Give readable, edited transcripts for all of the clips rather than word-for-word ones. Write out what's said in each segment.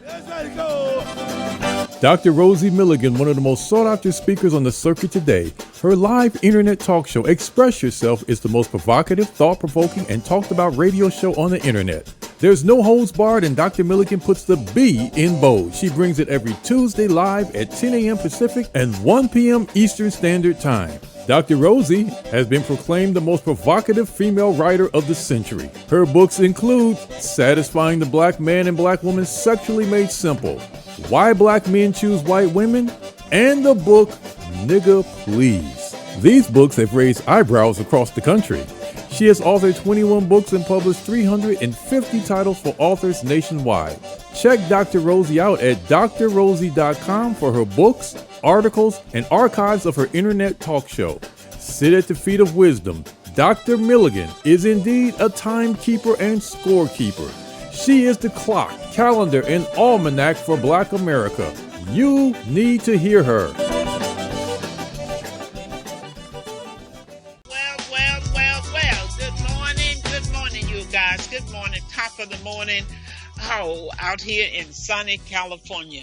Let's go. Dr. Rosie Milligan, one of the most sought-after speakers on the circuit today. Her live internet talk show, Express Yourself, is the most provocative, thought-provoking, and talked-about radio show on the internet. There's no holds barred, and Dr. Milligan puts the B in bold. She brings it every Tuesday live at 10 a.m. Pacific and 1 p.m. Eastern Standard Time. Dr. Rosie has been proclaimed the most provocative female writer of the century. Her books include Satisfying the Black Man and Black Woman Sexually Made Simple, Why Black Men Choose White Women, and the book Nigga Please. These books have raised eyebrows across the country. She has authored 21 books and published 350 titles for authors nationwide. Check Dr. Rosie out at drrosie.com for her books, articles, and archives of her internet talk show. Sit at the feet of wisdom. Dr. Milligan is indeed a timekeeper and scorekeeper. She is the clock, calendar, and almanac for Black America. You need to hear her. Good morning, top of the morning, out here in sunny California.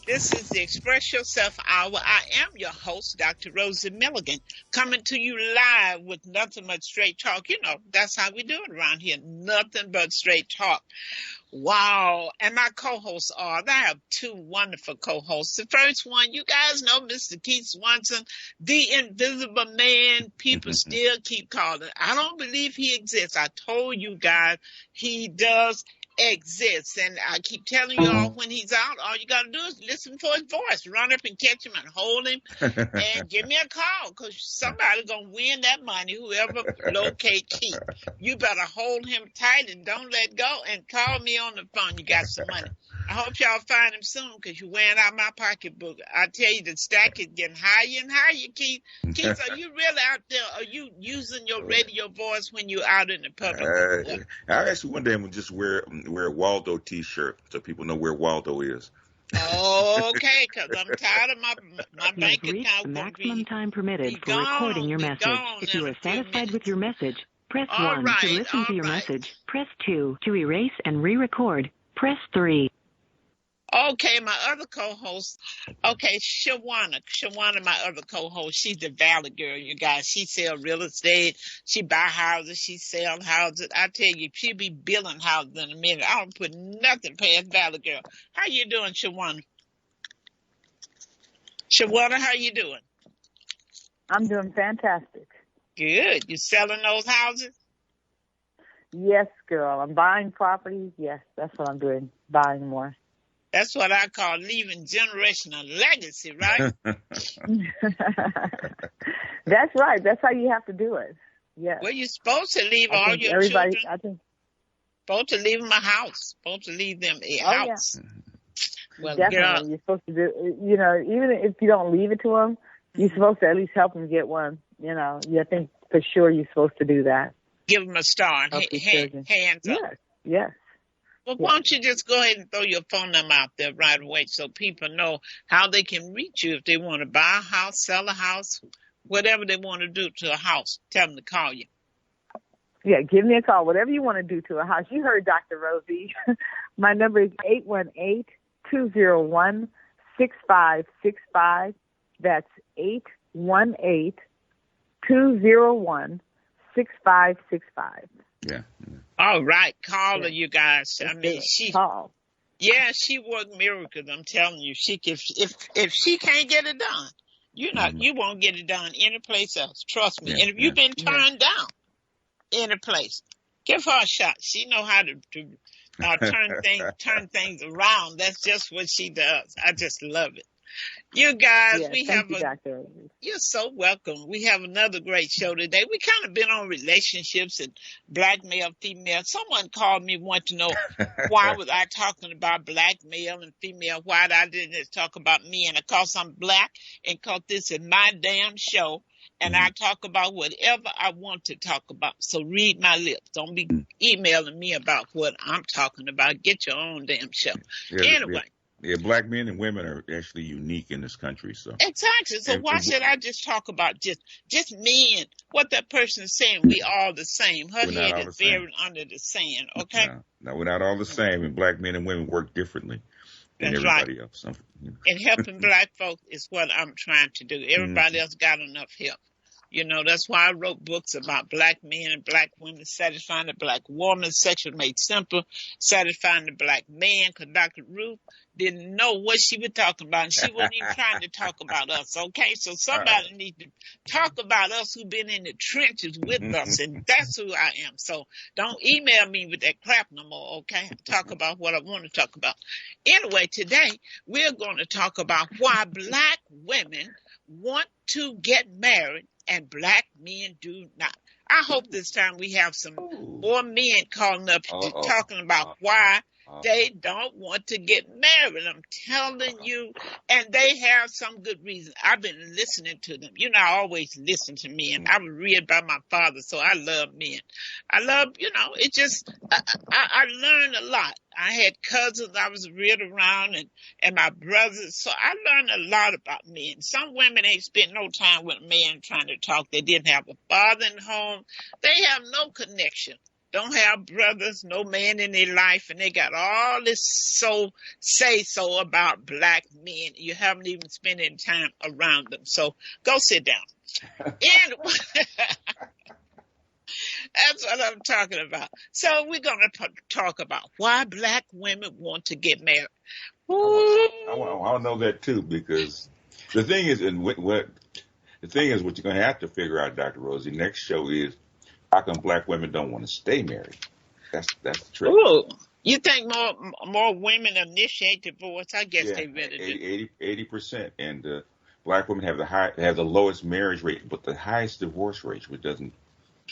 This is the Express Yourself Hour. I am your host, Dr. Rosie Milligan, coming to you live with nothing but straight talk. You know, that's how we do it around here, nothing but straight talk. Wow. And my co-hosts are, I have two wonderful co-hosts. The first one, you guys know Mr. Keith Swanson, the invisible man. People still keep calling. I don't believe he exists. I told you guys he does exist. And I keep telling you all when he's out, all you got to do is listen for his voice. Run up and catch him and hold him and give me a call because somebody's going to win that money, whoever locate Keith. You better hold him tight and don't let go and call me on the phone. You got some money. I hope y'all find him soon because you're wearing out my pocketbook. I tell you, the stack is getting higher and higher, Keith. Keith, are you really out there? Are you using your radio voice when you're out in the public? I actually one day I'm just wear a Waldo T-shirt so people know where Waldo is. Okay, because I'm tired of my bank account. The maximum time permitted for recording your message. If you are satisfied with your message, press 1 to listen to your message. Press 2 to erase and re-record. Press 3. Okay, my other co-host, Shawannah, my other co-host, she's the Valley girl, you guys. She sell real estate, she buy houses, she sell houses. I tell you, she'll be building houses in a minute. I don't put nothing past Valley girl. How you doing, Shawannah? Shawannah, how you doing? I'm doing fantastic. Good. You selling those houses? Yes, girl. I'm buying properties. Yes, that's what I'm doing. Buying more. That's what I call leaving generational legacy, right? That's right. That's how you have to do it. Yeah. Well, you're supposed to leave all your children. Supposed to leave them a house. Supposed to leave them a house. Yeah. Well, definitely. Girl, you're supposed to do. You know, even if you don't leave it to them, you're supposed to at least help them get one. You know, I think for sure you're supposed to do that. Give them a start. Hands up. Yes. Well, why don't you just go ahead and throw your phone number out there right away so people know how they can reach you if they want to buy a house, sell a house, whatever they want to do to a house. Tell them to call you. Yeah, give me a call. Whatever you want to do to a house. You heard Dr. Rosie. My number is 818-201-6565. That's 818-201-6565. Yeah. All right. Call her, you guys. I mean, she worked miracles. I'm telling you, if she can't get it done, you won't get it done any place else. Trust me. And if you've been turned down any place, give her a shot. She know how to turn things around. That's just what she does. I just love it. You guys, you're so welcome. We have another great show today. We kind of been on relationships and black male, female. Someone called me wanting to know why was I talking about black male and female? Why I didn't talk about me? And of course I'm black and cause this is my damn show. And I talk about whatever I want to talk about. So read my lips. Don't be emailing me about what I'm talking about. Get your own damn show. Anyway. Yeah, black men and women are actually unique in this country. So exactly. So why should I just talk about just men? What that person is saying, we all the same. Her we're not head all is the same. buried under the sand. Okay. No, we're not all the same. And black men and women work differently than That's everybody right. else. So, And helping black folks is what I'm trying to do. Everybody else got enough help. You know, that's why I wrote books about black men and black women, satisfying the black woman, Sexual Made Simple, satisfying the black man, because Dr. Ruth didn't know what she was talking about, and she wasn't even trying to talk about us, okay? So somebody needs to talk about us who've been in the trenches with us, and that's who I am. So don't email me with that crap no more, okay? Talk about what I want to talk about. Anyway, today we're going to talk about why black women want to get married and black men do not. I hope this time we have some more men calling up talking about why they don't want to get married. I'm telling you, and they have some good reason. I've been listening to them. You know, I always listen to men. I was reared by my father, so I love men. I love, you know, it just, I learned a lot. I had cousins I was reared around and my brothers. So I learned a lot about men. Some women ain't spent no time with a man trying to talk. They didn't have a father in home. They have no connection. Don't have brothers, no man in their life. And they got all this say-so about black men. You haven't even spent any time around them. So go sit down. Anyway. That's what I'm talking about. So we're going to talk about why black women want to get married. I want to know that too, because the thing is, what you're going to have to figure out, Dr. Rosie, next show is how come black women don't want to stay married? That's the trick. Ooh, you think more women initiate divorce? I guess they really do. 80%, and black women have the lowest marriage rate, but the highest divorce rate, which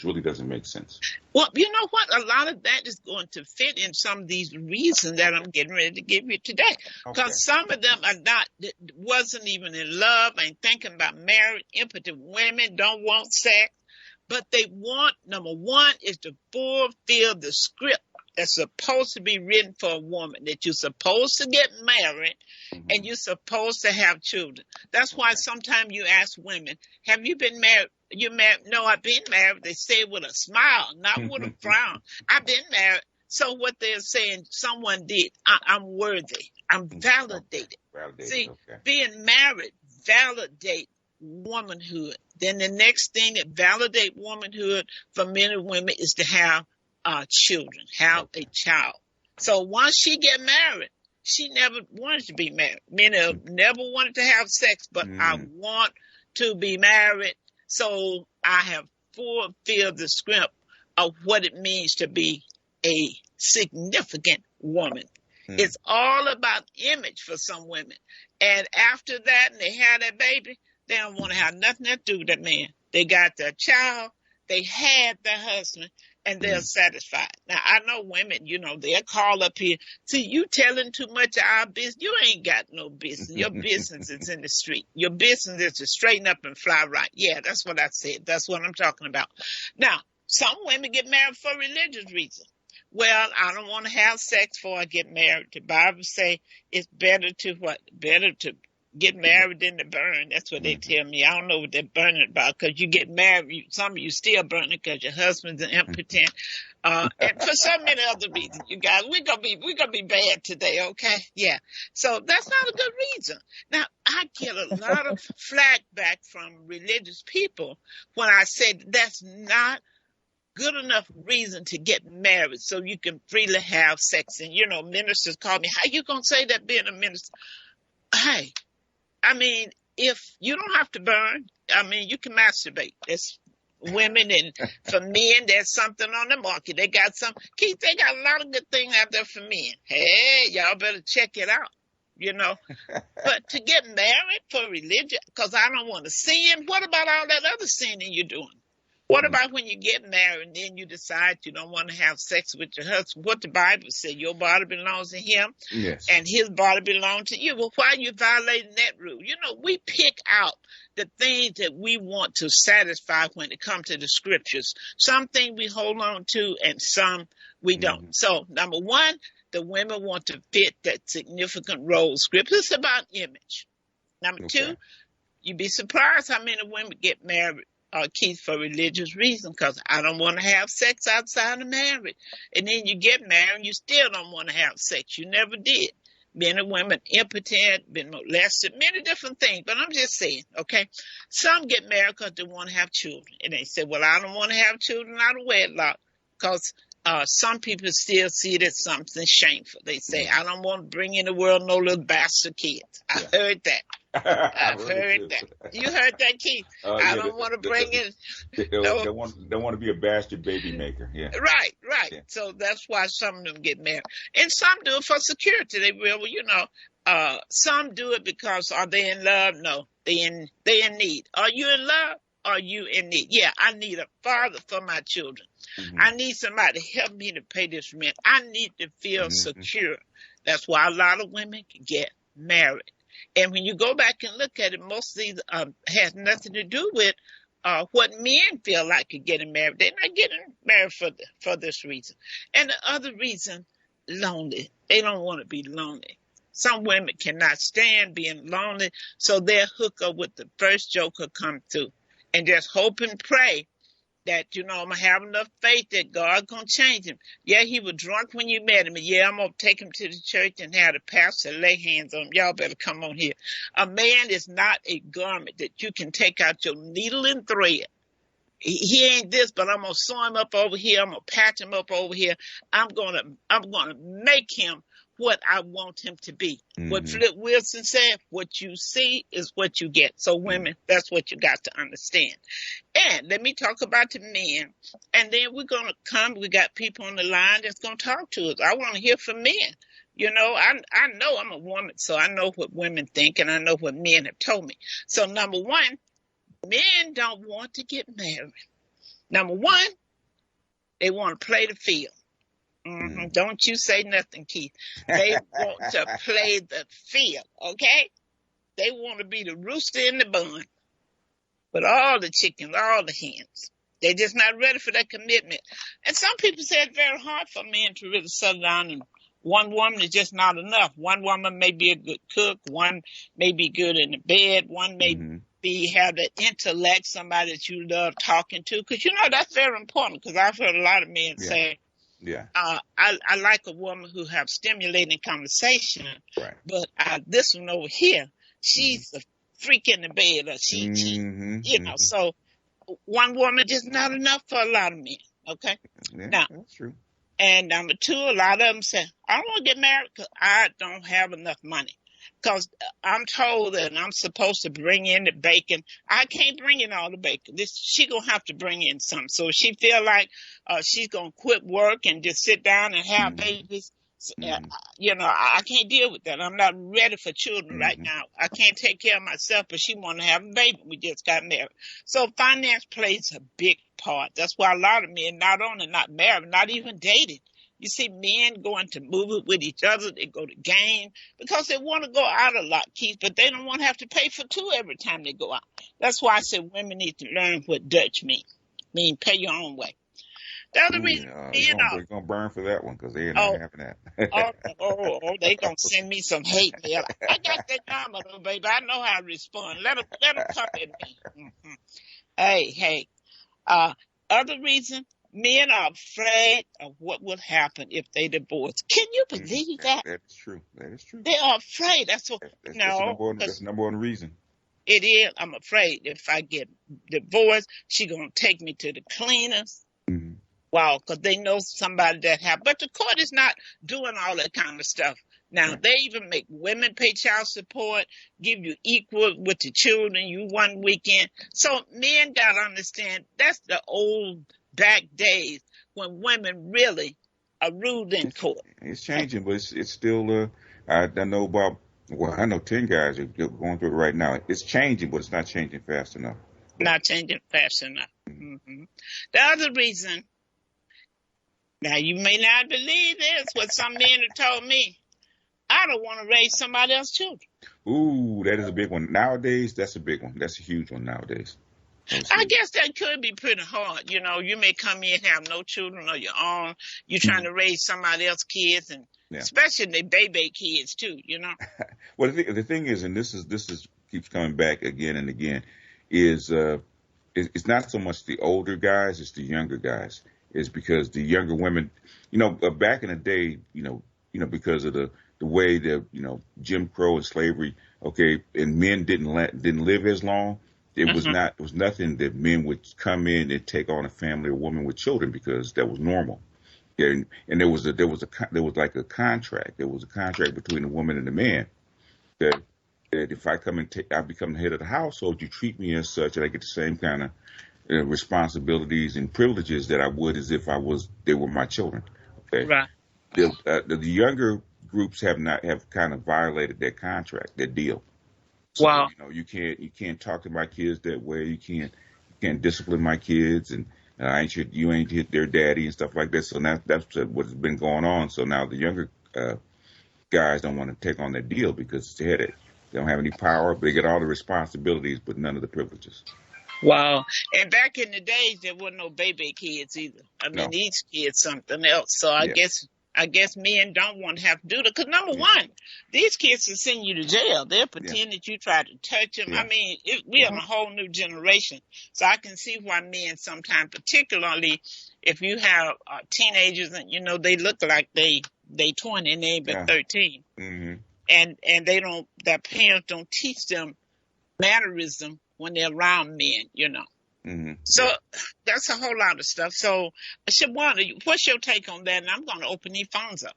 really doesn't make sense. Well, you know what? A lot of that is going to fit in some of these reasons that I'm getting ready to give you today. Because some of them wasn't even in love, ain't thinking about marriage, impotent women, don't want sex. But they want, number one, is to fulfill the script that's supposed to be written for a woman, that you're supposed to get married and you're supposed to have children. That's why sometimes you ask women, have you been married? You married? No, I've been married. They say with a smile, not with a frown. I've been married. So what they're saying, someone did. I'm worthy. I'm validated. See, being married validate womanhood. Then the next thing that validate womanhood for men and women is to have children, have a child. So once she get married, she never wanted to be married. Men have never wanted to have sex, but I want to be married. So I have fulfilled the script of what it means to be a significant woman. It's all about image for some women. And after that, and they have that baby, they don't want to have nothing to do with that man. They got their child, they had their husband, and they're satisfied. Now, I know women, you know, they'll call up here. See, you telling too much of our business. You ain't got no business. Your business is in the street. Your business is to straighten up and fly right. Yeah, that's what I said. That's what I'm talking about. Now, some women get married for religious reasons. Well, I don't want to have sex before I get married. The Bible say it's better to get married than to burn. That's what they tell me. I don't know what they're burning about, because you get married, some of you still burning because your husband's an impotent. And for so many other reasons, you guys, we're gonna be bad today, okay? Yeah. So that's not a good reason. Now, I get a lot of flack back from religious people when I say that's not good enough reason to get married so you can freely have sex. And, you know, ministers call me, how you gonna say that being a minister? Hey, I mean, if you don't have to burn, I mean, you can masturbate. There's women, and for men, there's something on the market. They got Keith, they got a lot of good things out there for men. Hey, y'all better check it out, you know. But to get married for religion, because I don't want to sin, what about all that other sinning you're doing? What about when you get married and then you decide you don't want to have sex with your husband? What the Bible said, your body belongs to him, and his body belongs to you. Well, why are you violating that rule? You know, we pick out the things that we want to satisfy when it comes to the scriptures. Some things we hold on to and some we don't. So, number one, the women want to fit that significant role script. It's about image. Number two, you'd be surprised how many women get married, Keith, for religious reasons, because I don't want to have sex outside of marriage. And then you get married and you still don't want to have sex. You never did. Men and women impotent, been molested, many different things. But I'm just saying, okay? Some get married because they want to have children. And they say, well, I don't want to have children out of wedlock, because some people still see it as something shameful. They say, I don't want to bring in the world no little bastard kids. I heard that. I've heard that. You heard that, Keith? I don't want to bring in. They don't want to be a bastard baby maker. Yeah. Right. Yeah. So that's why some of them get married, and some do it for security. They will, some do it because are they in love? No, they in need. Are you in love? Are you in need? Yeah, I need a father for my children. Mm-hmm. I need somebody to help me to pay this rent. I need to feel secure. That's why a lot of women get married. And when you go back and look at it, most of these has nothing to do with what men feel like getting married. They're not getting married for this reason. And the other reason, lonely. They don't want to be lonely. Some women cannot stand being lonely, so they'll hook up with the first joker come through and just hope and pray that, I'm going to have enough faith that God's going to change him. Yeah, he was drunk when you met him. And yeah, I'm going to take him to the church and have the pastor lay hands on him. Y'all better come on here. A man is not a garment that you can take out your needle and thread. He ain't this, but I'm going to sew him up over here. I'm going to patch him up over here. I'm going to make him what I want him to be. Mm-hmm. What Flip Wilson said, what you see is what you get. So women, that's what you got to understand. And let me talk about the men. And then we're going to come. We got people on the line that's going to talk to us. I want to hear from men. I know I'm a woman, so I know what women think, and I know what men have told me. So number one, men don't want to get married. Number one, they want to play the field. Mm-hmm. Don't you say nothing, Keith. They want to play the field, okay? They want to be the rooster in the bun with all the chickens, all the hens. They're just not ready for that commitment. And some people say it's very hard for men to really settle down, and one woman is just not enough. One woman may be a good cook, one may be good in the bed, one may have the intellect, somebody that you love talking to. Because, that's very important, because I've heard a lot of men say, I like a woman who have stimulating conversation, right. But this one over here, she's a freak in the bed, or she so one woman just not enough for a lot of men, okay? Yeah, now, that's true. And number two, a lot of them say, I don't want to get married because I don't have enough money. Because I'm told that I'm supposed to bring in the bacon. I can't bring in all the bacon. She going to have to bring in some. So she feel like she's going to quit work and just sit down and have babies. I can't deal with that. I'm not ready for children right now. I can't take care of myself, but she want to have a baby. We just got married. So finance plays a big part. That's why a lot of men not only not married, not even dating. You see men going to movies with each other. They go to games because they want to go out a lot, Keith, but they don't want to have to pay for two every time they go out. That's why I said women need to learn what Dutch mean pay your own way. The other reason, they're going to burn for that one because they're not having that. They're going to send me some hate mail. I got that number, though, baby. I know how to respond. Let them come at me. Mm-hmm. Hey. Other reason, men are afraid of what will happen if they divorce. Can you believe that? That is true. They are afraid. That's what. That's the number one reason. It is. I'm afraid if I get divorced, she's going to take me to the cleaners. Mm-hmm. Wow, because they know somebody that have. But the court is not doing all that kind of stuff. Now, They even make women pay child support, give you equal with the children, you one weekend. So men got to understand that's the old back days when women really are ruled in court. It's changing, but it's still, I know 10 guys are going through it right now. It's changing, but it's not changing fast enough. Not changing fast enough. Mm-hmm. The other reason, now you may not believe this, what some men have told me. I don't want to raise somebody else's children. Ooh, that is a big one. Nowadays, that's a big one. That's a huge one nowadays. I guess that could be pretty hard. You may come in and have no children of your own. You're trying to raise somebody else's kids, and Yeah. Especially the baby kids too, you know. Well, the thing is, and this is keeps coming back again and again, is it's not so much the older guys, it's the younger guys. It's because the younger women, back in the day, because of the way that Jim Crow and slavery, okay, and men didn't live as long. It was nothing that men would come in and take on a family or woman with children because that was normal. Yeah, and there was like a contract. There was a contract between the woman and the man that if I come and I become the head of the household, you treat me as such, and I get the same kind of responsibilities and privileges that I would as if they were my children. Okay, right. The younger groups have kind of violated that contract, that deal. So, wow. You can't talk to my kids that way. You can't discipline my kids, and you ain't hit their daddy and stuff like that. So now that's what's been going on. So now the younger guys don't want to take on that deal because it's a headache. They don't have any power, but they get all the responsibilities, but none of the privileges. Wow. And back in the days, there were no baby kids either. I mean, these kids something else. So I guess men don't want to have to do that. Because number one, these kids will send you to jail. They'll pretend that you try to touch them. I mean, we are a whole new generation. So I can see why men sometimes, particularly if you have teenagers and, they look like they 20 and they ain't been 13. Mm-hmm. And their parents don't teach them mannerism when they're around men, Mm-hmm. So that's a whole lot of stuff. So, Shawannah, what's your take on that? And I'm going to open these phones up.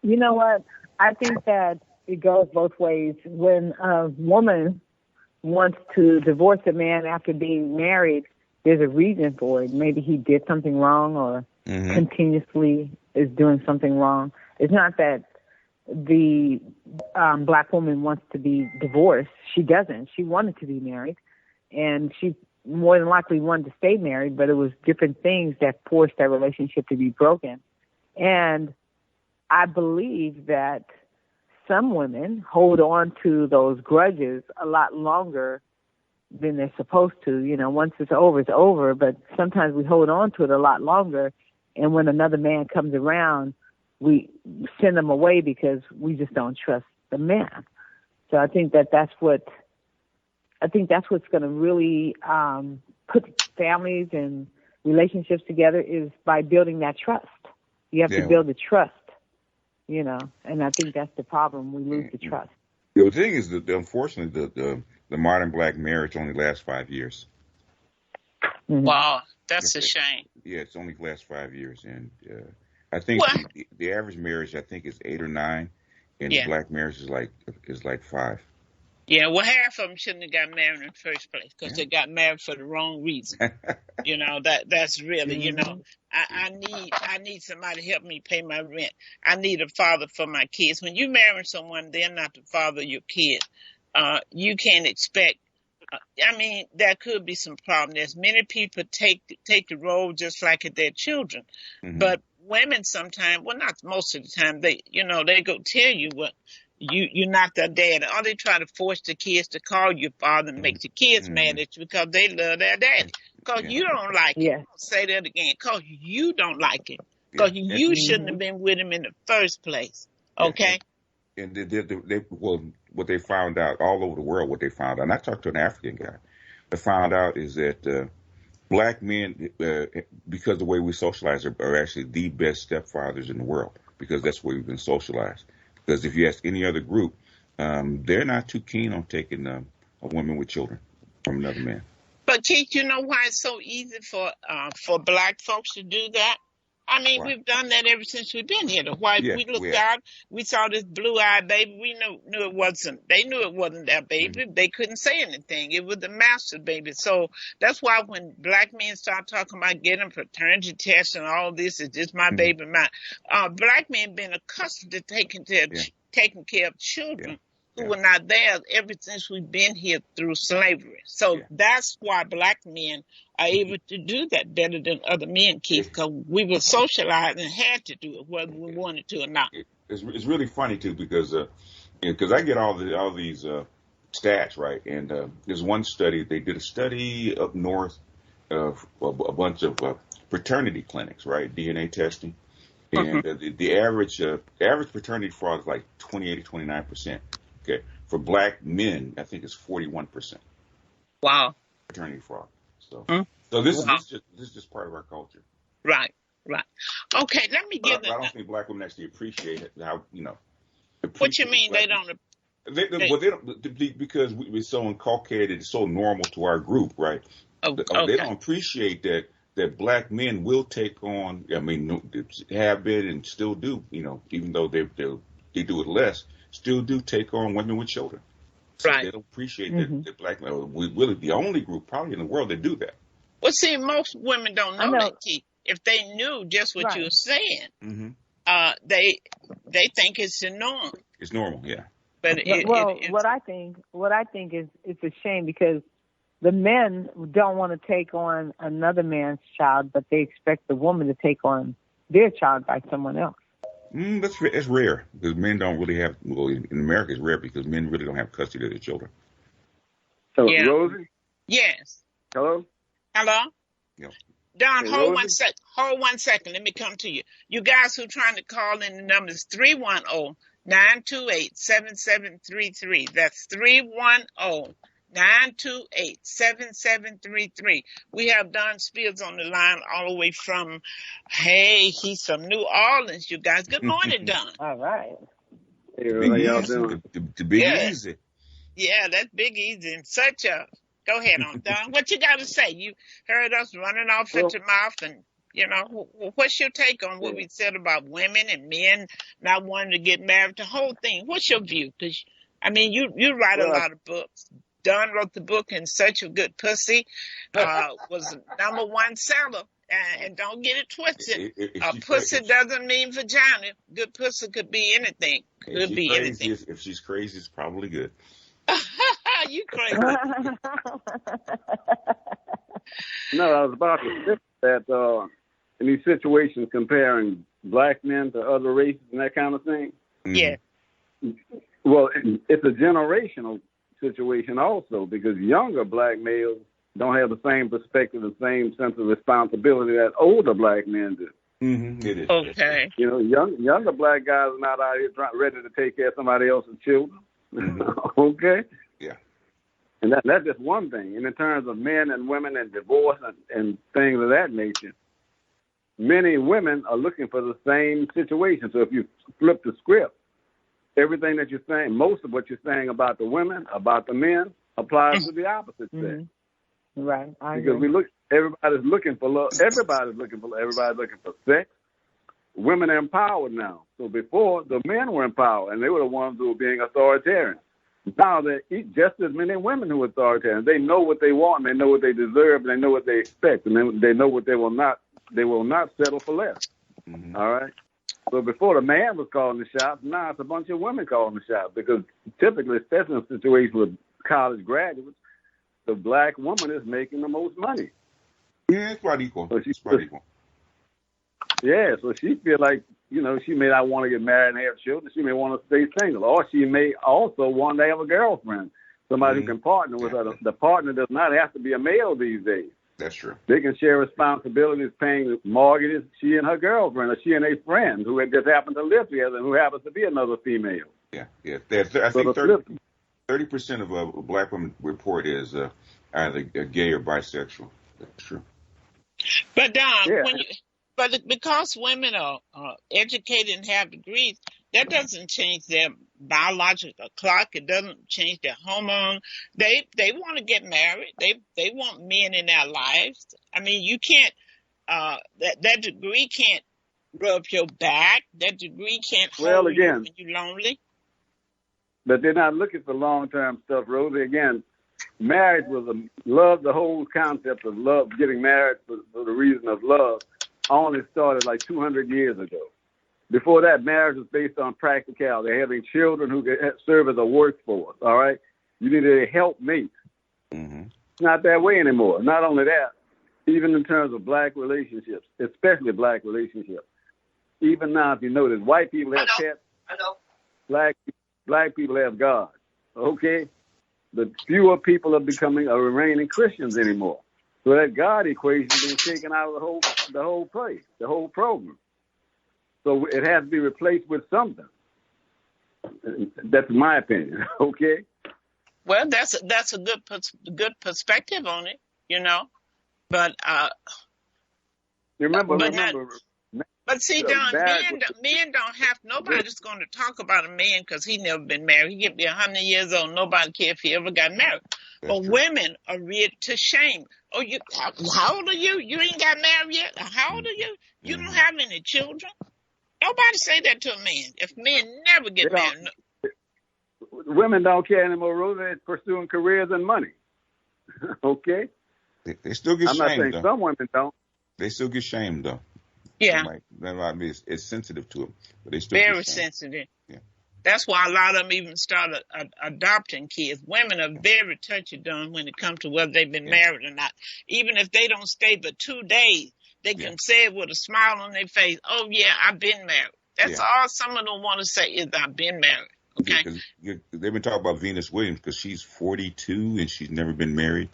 You know what? I think that it goes both ways. When a woman wants to divorce a man after being married, there's a reason for it. Maybe he did something wrong or continuously is doing something wrong. It's not that the black woman wants to be divorced. She doesn't. She wanted to be married, and she more than likely wanted to stay married, but it was different things that forced that relationship to be broken. And I believe that some women hold on to those grudges a lot longer than they're supposed to. Once it's over, but sometimes we hold on to it a lot longer, and when another man comes around, we send them away because we just don't trust the man. So I think that's what's going to really put families and relationships together is by building that trust. You have to build the trust, and I think that's the problem. We lose the trust. The thing is that unfortunately the modern black marriage only lasts 5 years. Mm-hmm. Wow, that's a shame. Yeah, it's only lasts 5 years, and I think the average marriage, I think, is 8 or 9, and the black marriage is like 5. Yeah, well, half of them shouldn't have got married in the first place because they got married for the wrong reason. That's really, I need somebody to help me pay my rent. I need a father for my kids. When you marry someone, they're not the father of your kid. You can't expect. There could be some problem. There's many people take the role just like their children, but women sometimes, well, not most of the time, they go tell you what you're not their dad, or they try to force the kids to call you father and make the kids mad at you because they love their daddy. Because you don't like it. I'll say that again. Because you don't like it. Because you shouldn't have been with him in the first place. Okay. And what they found out all over the world, and I talked to an African guy, what found out is that black men, because the way we socialize, are actually the best stepfathers in the world because that's the way we've been socialized. Because if you ask any other group, they're not too keen on taking a woman with children from another man. But Keith, you know why it's so easy for black folks to do that? We've done that ever since we've been here. The white, we looked out, we saw this blue-eyed baby. We knew it wasn't. They knew it wasn't their baby. They couldn't say anything. It was the master's baby. So that's why when black men start talking about getting paternity tests and all this, is this my baby, black men been accustomed to taking care of children who were not there ever since we've been here through slavery. So that's why black men are able to do that better than other men, Keith, because we were socialized and had to do it whether we wanted to or not. It's really funny too because I get all these stats right, and there's one study they did a study up north of a bunch of fraternity clinics, right, DNA testing, And the average paternity fraud is like 28 to 29%. Okay, for black men, I think it's 41%. Wow. Paternity fraud. So this is just part of our culture. Right. Okay, let me give them. I don't think black women actually appreciate it. How What you mean they don't? They don't, because we're so inculcated, it's so normal to our group, right? Okay. They don't appreciate that black men will take on, have been and still do, even though they do it less, still do take on women with children. So right. They don't appreciate that black men, we're really the only group probably in the world that do that. Well, see, most women don't know that, Keith. If they knew just what you were saying, they think it's the norm. It's normal, yeah. But what I think is it's a shame because the men don't want to take on another man's child, but they expect the woman to take on their child by someone else. That's rare because men don't really have. Well, in America, it's rare because men really don't have custody of their children. So, Rosie? Yes. Hello? Yeah. Don, hold 1 second. Hold 1 second. Let me come to you. You guys who are trying to call in, the number is 310-928-7733. That's 310-928-7733. We have Don Spears on the line all the way from, he's from New Orleans, you guys. Good morning, Don. All right. Hey, how y'all doing? The Big Easy. Yeah, that's Big Easy. And such a... Go ahead on, Don. What you got to say? You heard us running off at your mouth, and, what's your take on what we said about women and men not wanting to get married, the whole thing? What's your view? Because, you write a lot of books. Don wrote the book, And Search of Good Pussy, was the #1 seller. And don't get it twisted. Pussy doesn't mean vagina. Good pussy could be anything. Could be anything. If she's crazy, it's probably good. You crazy. No, I was about to say that in these situations comparing black men to other races and that kind of thing. Yeah. Well, it's a generational situation also because younger black males don't have the same perspective, the same sense of responsibility that older black men do. It is. Okay. Younger black guys are not out here ready to take care of somebody else's children. Okay? Yeah. And that's just one thing. And in terms of men and women and divorce and things of that nature, many women are looking for the same situation. So if you flip the script, everything that you're saying, most of what you're saying about the women, about the men, applies to the opposite sex. Right. Because everybody's looking for love. Everybody's looking for sex. Women are empowered now. So before, the men were empowered, and they were the ones who were being authoritarian. Now there are just as many women who are authoritarian. They know what they want, and they know what they deserve, and they know what they expect, and they know what they will not settle for less. All right? So before the man was calling the shots, now it's a bunch of women calling the shots because typically, especially in situations with college graduates, the black woman is making the most money. Yeah, it's about equal. Yeah, so she feel like, she may not want to get married and have children. She may want to stay single. Or she may also want to have a girlfriend, somebody who can partner with her. The partner does not have to be a male these days. That's true. They can share responsibilities, paying mortgages, she and her girlfriend, or she and a friend who just happen to live together and who happens to be another female. Yeah. I think 30% of black women report is either gay or bisexual. That's true. But Don, because women are educated and have degrees, that doesn't change their biological clock. It doesn't change their hormone. They want to get married. They want men in their lives. You can't. That degree can't rub your back. That degree can't hold you when you're lonely. But they're not looking for long-term stuff, Rosie. Again, marriage was the whole concept of love, getting married for the reason of love, only started like 200 years ago. Before that, marriage was based on practicality, having children who could serve as a workforce, all right? You needed a helpmate. It's not that way anymore. Not only that, even in terms of black relationships, especially black relationships, even now, if you notice, white people have pets, black people have God, okay? But fewer people are remaining Christians anymore. So that God equation is being taken out of the whole place, the whole program. So it has to be replaced with something. That's my opinion. Okay. Well, that's a good perspective on it, you know. But remember. But see, Don, men don't have. Nobody's going to talk about a man because he never been married. He could be 100 years old. Nobody care if he ever got married. But women are reared to shame. Oh, how old are you? You ain't got married yet. How old are you? You don't have any children. Nobody say that to a man. If men never get married. Women don't care anymore, Rosie. They're pursuing careers and money. Okay? They still get shamed, though. I'm not saying some women don't. They still get shamed, though. Yeah. That might be it's sensitive to them, but they still very sensitive. Yeah. That's why a lot of them even start adopting kids. Women are very touchy done when it comes to whether they've been married or not. Even if they don't stay but 2 days, they can say it with a smile on their face. Oh, yeah, I've been married. That's all some of them want to say is I've been married. Okay. Yeah, they've been talking about Venus Williams because she's 42 and she's never been married.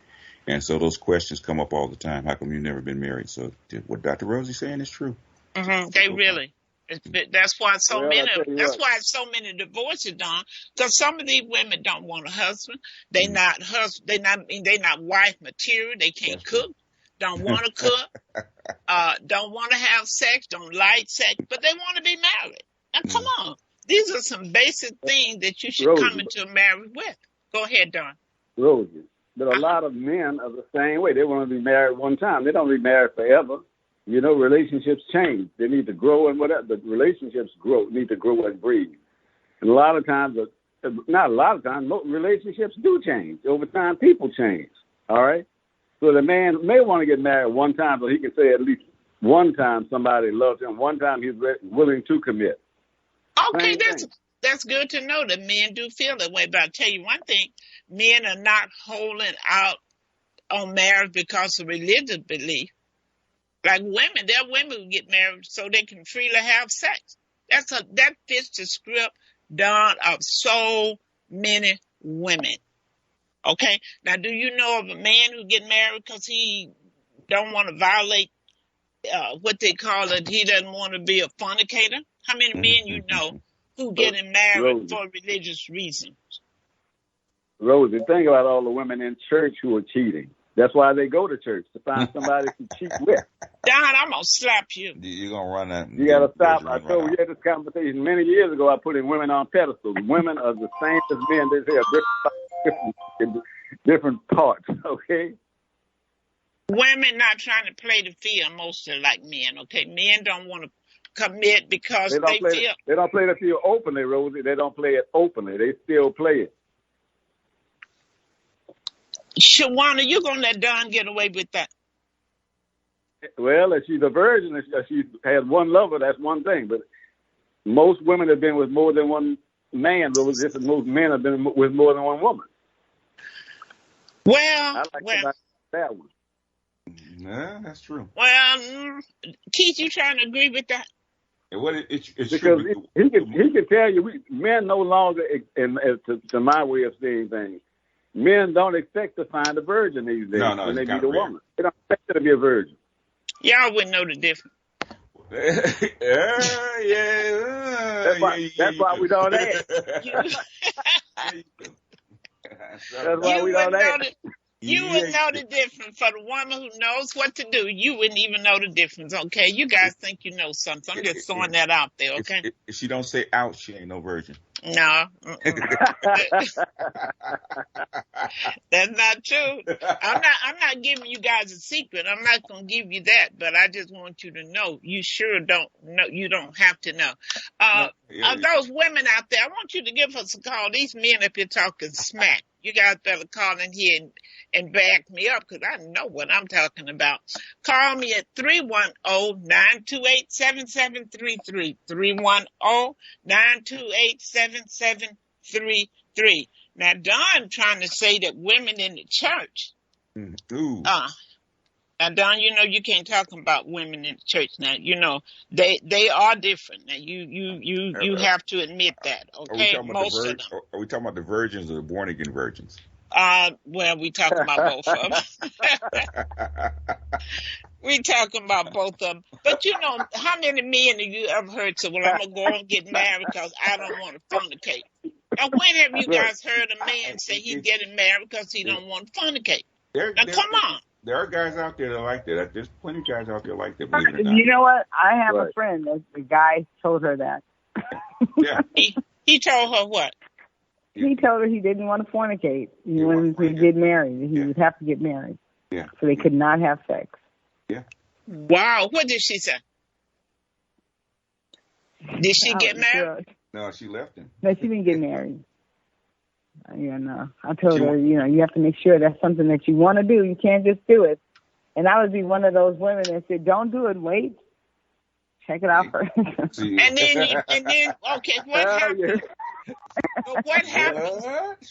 And so those questions come up all the time. How come you've never been married? So what Dr. Rosie saying is true. Mm-hmm. They really. That's why so many. That's why so many divorces done. Because some of these women don't want a husband. They not wife material. They can't cook. Don't want to cook. Don't want to have sex. Don't like sex. But they want to be married. Now come on. These are some basic things that you should come into a marriage with. Go ahead, Don. Rosie. But a lot of men are the same way. They want to be married one time. They don't be married forever. You know, relationships change. They need to grow and whatever. The relationships need to grow and breathe. And a lot of times, not a lot of times, relationships do change. Over time, people change. All right? So the man may want to get married one time, but he can say at least one time somebody loves him. One time he's willing to commit. Okay, that's good to know that men do feel that way. But I'll tell you one thing, men are not holding out on marriage because of religious belief. Like women, there are women who get married so they can freely have sex. That fits the script done of so many women. Okay? Now, do you know of a man who get married because he don't want to violate what they call it? He doesn't want to be a fornicator? How many men you know who getting married for religious reasons? Rosie, think about all the women in church who are cheating. That's why they go to church, to find somebody to cheat with. Don, I'm going to slap you. You're going to run that. You got to stop. I told you, we had this conversation many years ago. I put women on pedestals. Women are the same as men. They have different parts, okay? Women not trying to play the field mostly like men, okay? Men don't want to commit because they feel. They don't play the field openly, Rosie. They don't play it openly. They still play it. Shawannah, you gonna let Don get away with that? Well, if she's a virgin, if she has one lover, that's one thing. But most women have been with more than one man. Just as most men have been with more than one woman. Well, that one. Yeah, that's true. Well, Keith, you trying to agree with that? It's because true. he can tell you, men no longer, to my way of seeing things, men don't expect to find a virgin these days when they meet a woman. They don't expect her to be a virgin. Y'all wouldn't know the difference. That's why we don't ask. That's why we don't ask. You wouldn't know the difference. For the woman who knows what to do, you wouldn't even know the difference, okay? You guys think you know something. I'm just throwing that out there, okay? If she don't say out, she ain't no virgin. No. That's not true. I'm not giving you guys a secret. I'm not going to give you that, but I just want you to know. You sure don't know. You don't have to know. Those women out there, I want you to give us a call. These men up here talking smack. You guys better call in here and back me up because I know what I'm talking about. Call me at 310-928-7733. 310-928-7733. Now, Don trying to say that women in the church. Ooh. Now, Don, you know you can't talk about women in the church now. You know they are different. Now you have to admit that. Okay, most of them. Are we talking about the virgins or the born again virgins? Well, we talking about both of them. We talking about both of them. But you know, how many men have you ever heard say, well, I'm going to go and get married because I don't want to fornicate? Now, when have you guys heard a man say he's getting married because he don't want to fornicate? Now, come on. There are guys out there that like that. There's plenty of guys out there like that, believe it or not. You know what? I have a friend that the guy told her that. Yeah. He told her what? He told her he didn't want to fornicate. He wanted to get married. He would have to get married. Yeah. So they could not have sex. Yeah. Wow. What did she say? Did she get married? No, she left him. No, she didn't get married. Yeah, no. I told her, you know, you have to make sure that's something that you want to do. You can't just do it. And I would be one of those women that said, don't do it. Wait. Check it out first. And then, okay, what happens?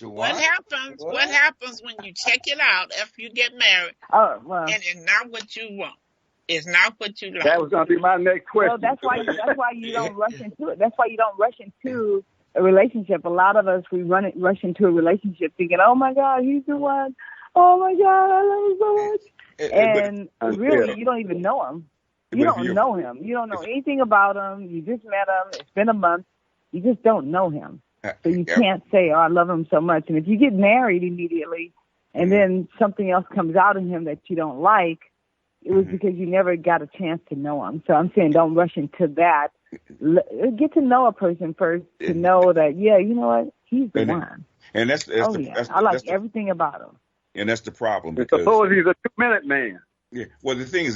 What happens? What happens when you check it out after you get married? Oh, well. And it's not what you want. It's not what you like. That was going to be my next question. Well, that's why you don't rush into it. That's why you don't rush into a relationship. A lot of us, we rush into a relationship thinking, oh my God, he's the one. Oh my God, I love him so much. And really, you don't even know him. You don't know him. You don't know anything about him. You just met him. It's been a month. You just don't know him. So you can't say, oh, I love him so much. And if you get married immediately and then something else comes out in him that you don't like, it was because you never got a chance to know him. So I'm saying don't rush into that. Get to know a person first to know that, yeah, you know what? He's the one. And I like everything about him. And that's the problem. Suppose he's a 2-minute man. Yeah. Well, the thing is,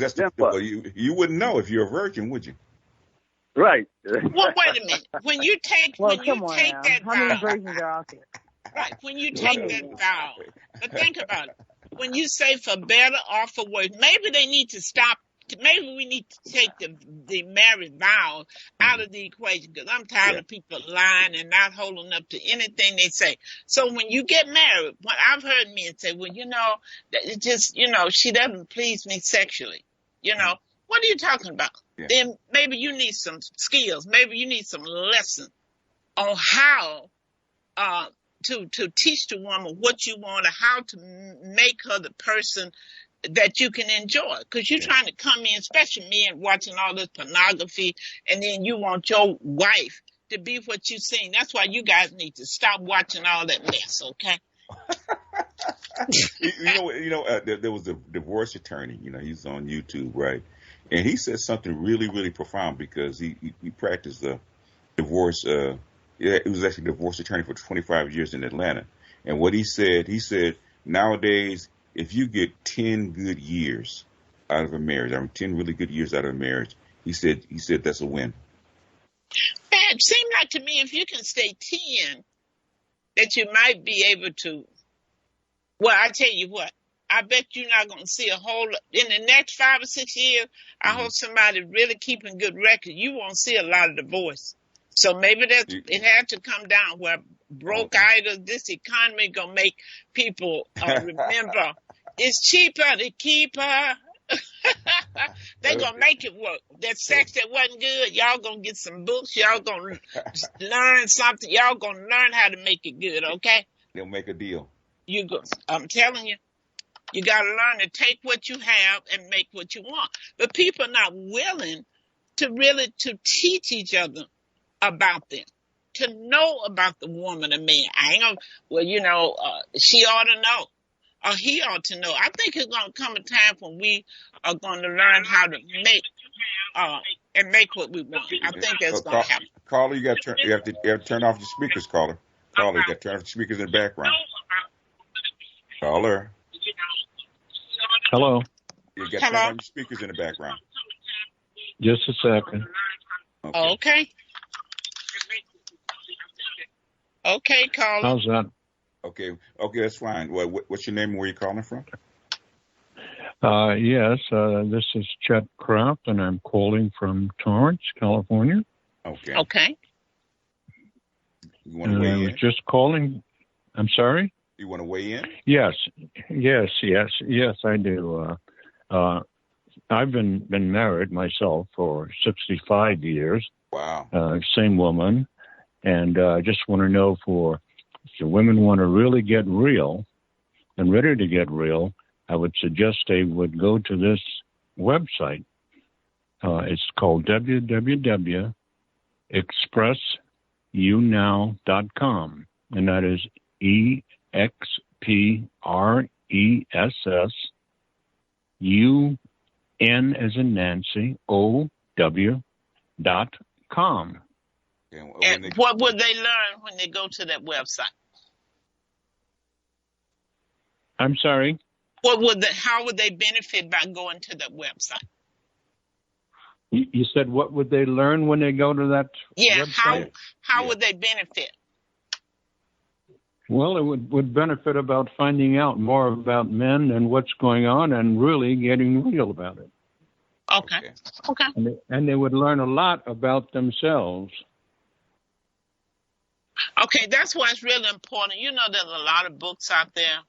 you wouldn't know if you're a virgin, would you? Right. Well, wait a minute. When you take that vow, how many versions are out there? Right. When you take that vow, but think about it. When you say for better or for worse, maybe they need to stop. Maybe we need to take the married vow out of the equation because I'm tired of people lying and not holding up to anything they say. So when you get married, what I've heard men say, well, you know, it just, you know, she doesn't please me sexually. You know, what are you talking about? Yeah. Then maybe you need some skills. Maybe you need some lessons on how to teach the woman what you want and how to make her the person that you can enjoy. Because you're trying to come in, especially men watching all this pornography, and then you want your wife to be what you seen. That's why you guys need to stop watching all that mess, okay? There was a divorce attorney, you know, he's on YouTube, right? And he said something really, really profound because he practiced the divorce. He was actually a divorce attorney for 25 years in Atlanta. And what he said nowadays, if you get 10 good years out of a marriage, 10 really good years out of a marriage, he said that's a win. Man, it seemed like to me if you can stay 10, that you might be able to. Well, I tell you what, I bet you're not going to see a whole lot. In the next 5 or 6 years, I hope somebody really keeping good record. You won't see a lot of divorce. So maybe it had to come down where broke items, this economy going to make people remember it's cheaper to keep her. They're going to make it work. That sex that wasn't good, y'all going to get some books. Y'all going to learn something. Y'all going to learn how to make it good, okay? They'll make a deal. I'm telling you, you got to learn to take what you have and make what you want. But people are not willing to teach each other about them, to know about the woman and man. I ain't gonna, well, you know, she ought to know, or he ought to know. I think it's gonna come a time when we are going to learn how to make what we want. I think that's gonna happen. Caller, you have to turn off your speakers, caller. Caller, you got to turn off your speakers in the background. Caller. Hello. You got to turn off your speakers in the background. Just a second. Okay. Okay, caller. How's that? Okay, that's fine. What's your name and where you calling from? Yes, this is Chet Kraft, and I'm calling from Torrance, California. Okay. You want to weigh in? I was just calling. I'm sorry? You want to weigh in? Yes, I do. I've been married myself for 65 years. Wow. Same woman. And I just want to know if the women want to really get real and ready to get real, I would suggest they would go to this website. It's called www.expressyounow.com, and that is EXPRESSUN as in Nancy, OW.com. And what would they learn when they go to that website? I'm sorry? How would they benefit by going to that website? You said what would they learn when they go to that website? How would they benefit? Well, it would benefit about finding out more about men and what's going on and really getting real about it. Okay. And they would learn a lot about themselves. Okay, that's why it's really important. You know, there's a lot of books out there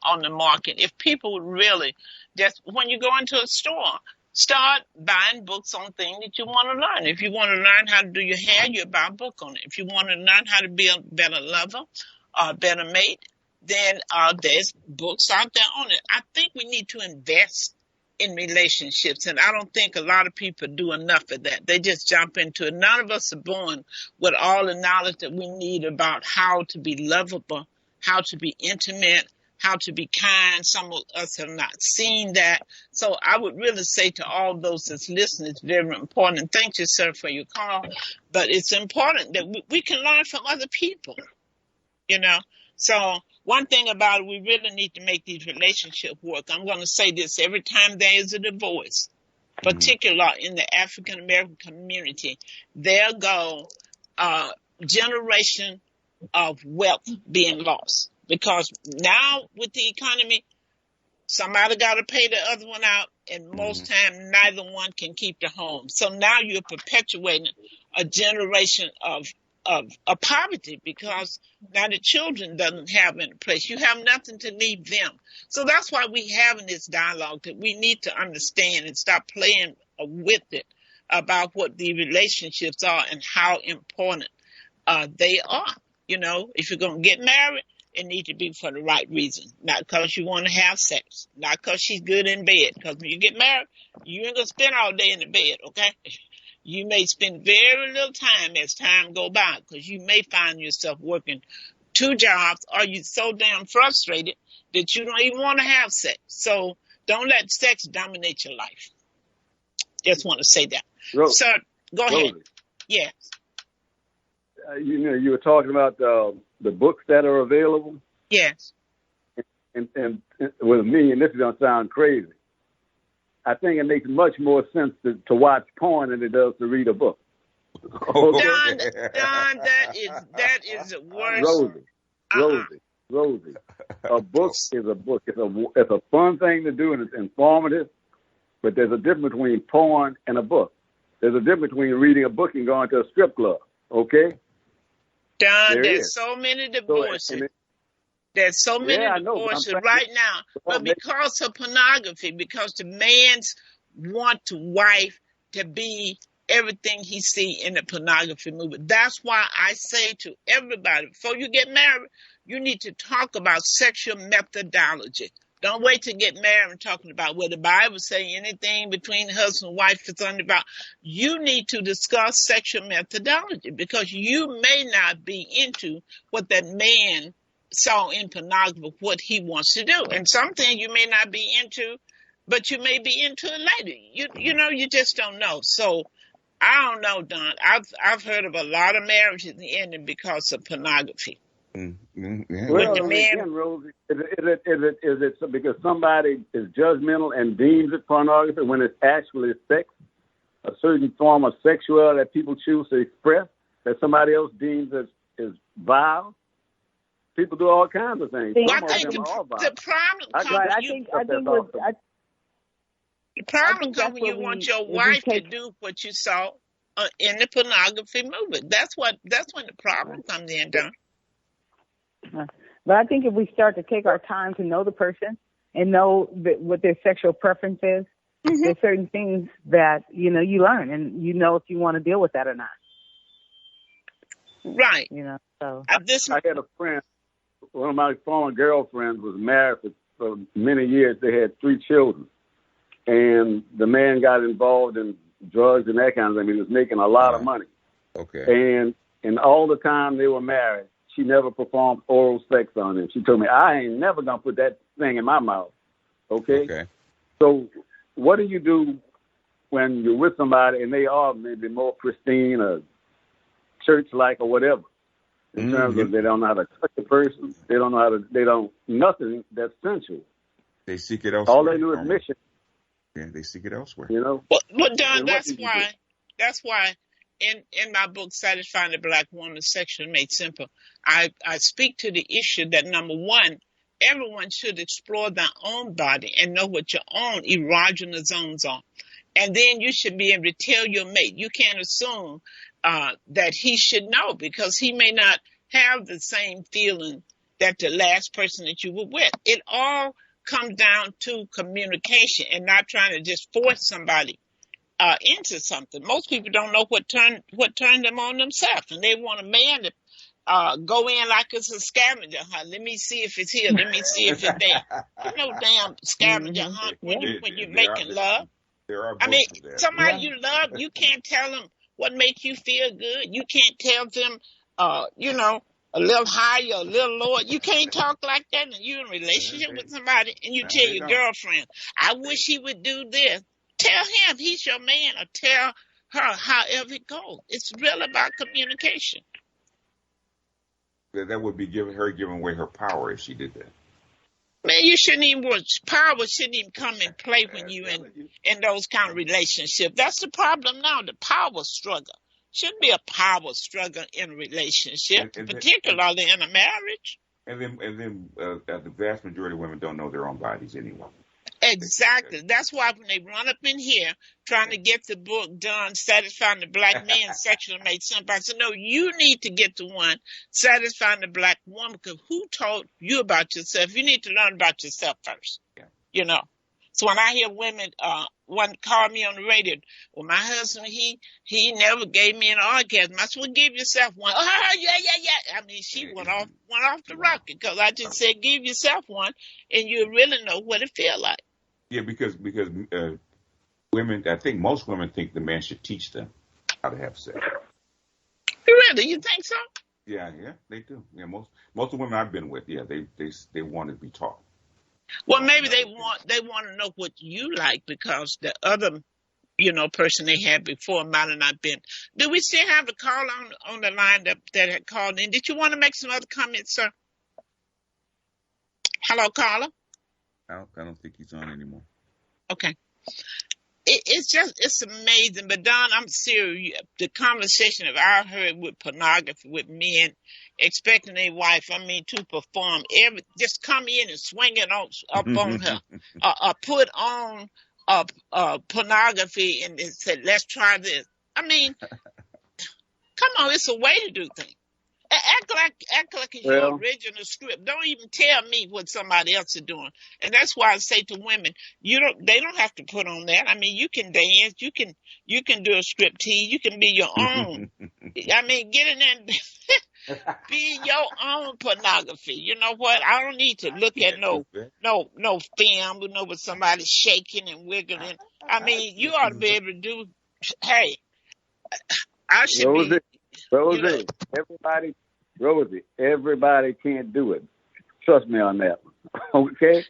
on the market. If people would really just, when you go into a store, start buying books on things that you want to learn. If you want to learn how to do your hair, you buy a book on it. If you want to learn how to be a better lover, a better mate, then there's books out there on it. I think we need to invest in relationships, and I don't think a lot of people do enough of that. They just jump into it. None of us are born with all the knowledge that we need about how to be lovable, how to be intimate, how to be kind. Some of us have not seen that. So I would really say to all those that's listening, it's very important. And thank you, sir, for your call. But it's important that we can learn from other people, you know. So one thing about it, we really need to make these relationships work. I'm going to say this every time there is a divorce, particularly in the African American community, there go generation of wealth being lost. Because now with the economy, somebody got to pay the other one out, and most times neither one can keep the home. So now you're perpetuating a generation of poverty, because now the children doesn't have any place. You have nothing to leave them. So that's why we having this dialogue, that we need to understand and stop playing with it about what the relationships are and how important they are. You know, if you're going to get married, it needs to be for the right reason, not because you want to have sex, not because she's good in bed. Because when you get married, you ain't going to spend all day in the bed, okay? You may spend very little time as time go by, because you may find yourself working 2 jobs, or you're so damn frustrated that you don't even want to have sex. So don't let sex dominate your life. Just want to say that. Sir, go ahead. Yes. You know, you were talking about the books that are available. Yes. And with me, and this is going to sound crazy, I think it makes much more sense to watch porn than it does to read a book. Okay? Don, that is the worst. Rosie. A book is a book. It's a fun thing to do, and it's informative. But there's a difference between porn and a book. There's a difference between reading a book and going to a strip club. Okay? Don, there's so many divorces. There's so many divorces right now. But because of pornography, because the man's want the wife to be everything he see in the pornography movie. That's why I say to everybody, before you get married, you need to talk about sexual methodology. Don't wait to get married and talking about whether the Bible say anything between husband and wife is on about. You need to discuss sexual methodology, because you may not be into what that man saw in pornography, what he wants to do. And something you may not be into, but you may be into it later. You know, you just don't know. So I don't know, Don. I've heard of a lot of marriages ending because of pornography. Well, again, Rosie, is it because somebody is judgmental and deems it pornography when it's actually sex, a certain form of sexuality that people choose to express that somebody else deems as vile? People do all kinds of things. Well, I think the problem comes when you want your wife to do what you saw in the pornography movie. That's when the problem comes in, Don. But I think if we start to take our time to know the person and know what their sexual preference is, there's certain things that, you know, you learn, and you know if you want to deal with that or not. Right. You know, so. I had a friend, one of my former girlfriends was married for many years. They had 3 children. and the man got involved in drugs and that kind of thing. He was making a lot of money. Okay. And all the time they were married, she never performed oral sex on him. She told me, I ain't never going to put that thing in my mouth. Okay? So what do you do when you're with somebody and they are maybe more pristine or church-like or whatever, in terms of they don't know how to touch a person, nothing that's sensual. They seek it elsewhere. All they do is mission. Yeah, they seek it elsewhere. You know? Well, Don, that's why in my book, Satisfying the Black Woman, Sexually Made Simple, I speak to the issue that, number one, everyone should explore their own body and know what your own erogenous zones are. And then you should be able to tell your mate. You can't assume that he should know, because he may not have the same feeling that the last person that you were with. It all comes down to communication and not trying to just force somebody into something. Most people don't know what turned them on themselves, and they want a man to go in like it's a scavenger hunt. Let me see if it's here. Let me see if it's there. You know, damn scavenger hunt when you're making love. I mean, somebody you love, you can't tell them what makes you feel good. You can't tell them, a little higher, a little lower. You can't talk like that. And you're in a relationship with somebody and you tell your girlfriend, I wish he would do this. Tell him he's your man, or tell her however it goes. It's real about communication. That would be giving away her power if she did that. Man, you shouldn't even power shouldn't even come and play when you in those kind of relationships. That's the problem now, the power struggle. Shouldn't be a power struggle in a relationship, particularly in a marriage. And then the vast majority of women don't know their own bodies anyway. Exactly. That's why when they run up in here trying to get the book done, Satisfying the Black Man, Sexually Made Simple, I said, no, you need to get the one, Satisfying the Black Woman, because who told you about yourself? You need to learn about yourself first. Yeah. You know. So when I hear women, one call me on the radio, well, my husband, he never gave me an orgasm. I said, well, give yourself one. Oh, yeah. I mean, she went off the rocket, because I just said, give yourself one, and you really know what it feel like. Yeah, because women, I think most women think the man should teach them how to have sex. Really? You think so? Yeah, they do. Yeah, most of the women I've been with, yeah, they want to be taught. Well, maybe they want to know what you like, because the other, person they had before might have not been. Do we still have a call on the line that had called in? Did you want to make some other comments, sir? Hello, caller? I don't think he's on anymore. Okay. It's amazing. But Don, I'm serious. The conversation that I heard with pornography, with men expecting their wife, to perform, just come in and swing it up on her, or put on pornography and say, let's try this. Come on, it's a way to do things. Act like it's your original script. Don't even tell me what somebody else is doing. And that's why I say to women, they don't have to put on that. You can dance, you can do a strip tease, you can be your own. Get in there and be your own pornography. You know what? I don't need to look at no film, with somebody shaking and wiggling. You ought to be able to do. Hey, I should be. Rosie, everybody can't do it. Trust me on that one. Okay?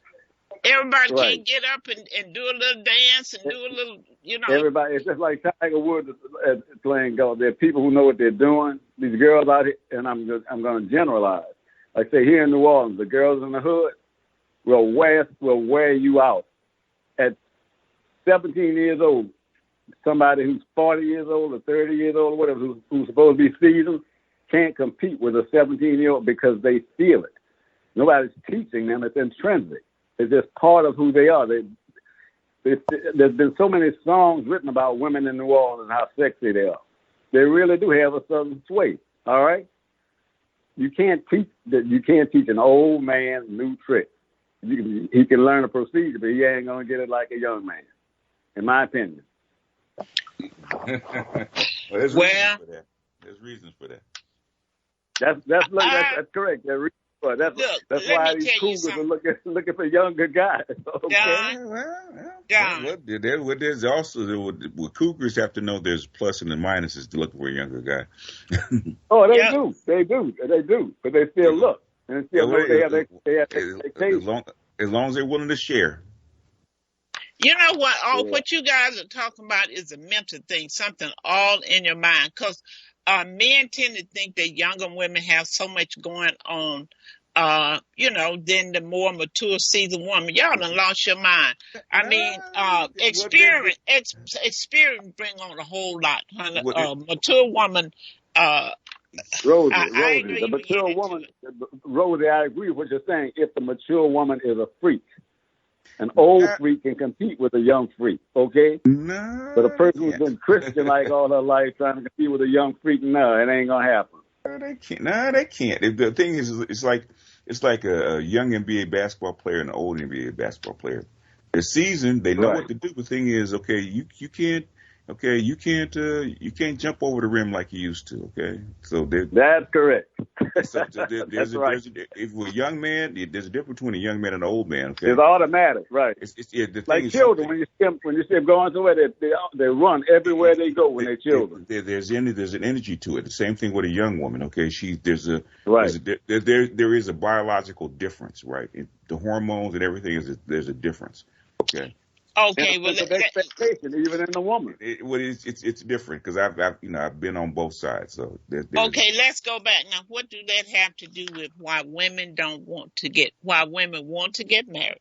Everybody can't get up and do a little dance and do a little, Everybody, it's just like Tiger Woods playing golf. There are people who know what they're doing. These girls out here, and I'm going to generalize. Like say here in New Orleans, the girls in the hood will wear you out. At 17 years old, somebody who's 40 years old or 30 years old or whatever, who's supposed to be seasoned, can't compete with a 17-year-old because they feel it. Nobody's teaching them. It's intrinsic. It's just part of who they are. There's been so many songs written about women in New Orleans and how sexy they are. They really do have a certain sway. All right? You can't teach an old man new tricks. He can learn a procedure, but he ain't going to get it like a young man, in my opinion. There's reasons for that. That's correct. There are reasons But that's Look, that's let why me these tell you cougars are something, looking for younger guys. Okay. Don. There's also what cougars have to know. There's plus and the minuses to look for a younger guy. Oh, they Yep. do, but they still look and still know they have expectations. As long as they're willing to share. You know what? All Yeah. what you guys are talking about is a mental thing, something all in your mind. Because men tend to think that younger women have so much going on. Than the more mature, seasoned woman. Y'all done lost your mind. I mean, experience bring on a whole lot, honey. Mature woman. Rosie, I ain't the even mature get into woman, it. Rosie, I agree with what you're saying. If the mature woman is a freak, an old freak can compete with a young freak, okay? No, But a person who's been Christian like all her life trying to compete with a young freak, no, it ain't gonna happen. no, they can't. No, they can't. The thing is, it's like a young NBA basketball player and an old NBA basketball player. They're seasoned. They know what to do. The thing is, okay, you can't jump over the rim like you used to. Okay, so that's correct. There's if we're a young man, there's a difference between a young man and an old man. Okay, it's automatic, right? The thing like is children, when you see them going somewhere, they run everywhere they go when they're children. There's an energy to it. The same thing with a young woman. Okay, there is a biological difference, right? The hormones and everything there's a difference. Okay. Okay, well, expectation even in the woman. It's different because I've been on both sides. So okay, let's go back now. What do that have to do with why women want to get married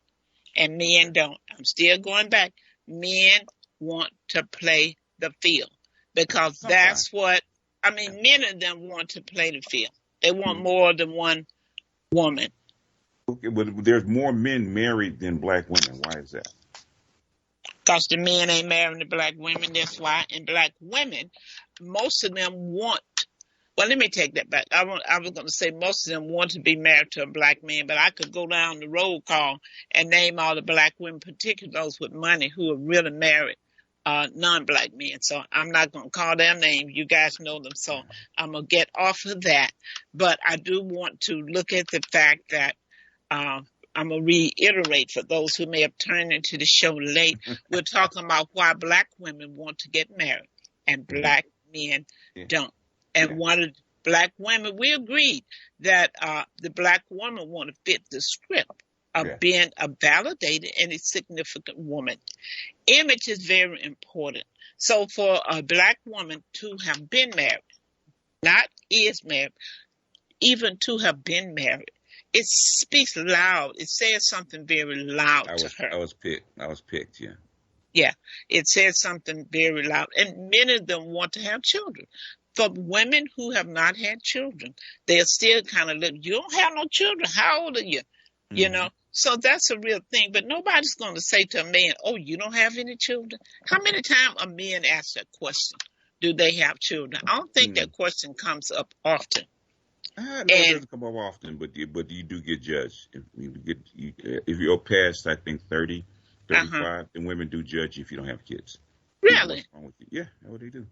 and men don't? I'm still going back. Men want to play the field because that's what many of them want to play the field. They want more than one woman. Okay, but there's more men married than black women. Why is that? Because the men ain't marrying the black women. That's why. And black women, most of them want. Well, let me take that back. I was going to say most of them want to be married to a black man, but I could go down the roll call and name all the black women, particularly those with money, who are really married non-black men. So I'm not going to call their name. You guys know them. So I'm going to get off of that. But I do want to look at the fact that I'm going to reiterate for those who may have turned into the show late. We're talking about why black women want to get married and black men don't. And one of the black women, we agreed that the black woman want to fit the script of being a validated and a significant woman. Image is very important. So for a black woman to have been married, not is married, even to have been married, it speaks loud. It says something very loud to her. I was picked, yeah. Yeah, it says something very loud. And many of them want to have children. For women who have not had children, they're still kind of you don't have no children. How old are you? Mm-hmm. You know? So that's a real thing. But nobody's going to say to a man, oh, you don't have any children? How many times a man asks that question? Do they have children? I don't think that question comes up often. No, it doesn't come up often, but you do get judged. If you're past, I think, 30, 35, then women do judge you if you don't have kids. Really? What's wrong with you? Yeah, that's what they do.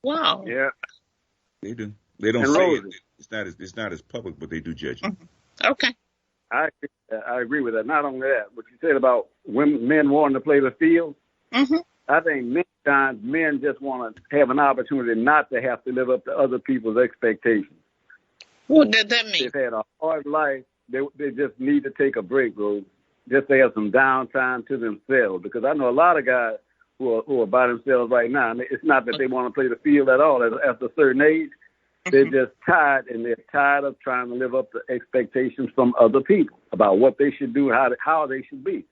Wow. Yeah. They do. They don't say it. It's not as public, but they do judge you. Mm-hmm. Okay. I agree with that. Not only that, what you said about men wanting to play the field, I think many times men just want to have an opportunity not to have to live up to other people's expectations. What does that mean? They've had a hard life. They just need to take a break, Rose. Just to have some downtime to themselves. Because I know a lot of guys who are by themselves right now. And it's not that they want to play the field at all. After a certain age, they're just tired, and they're tired of trying to live up to expectations from other people about what they should do, how they should be.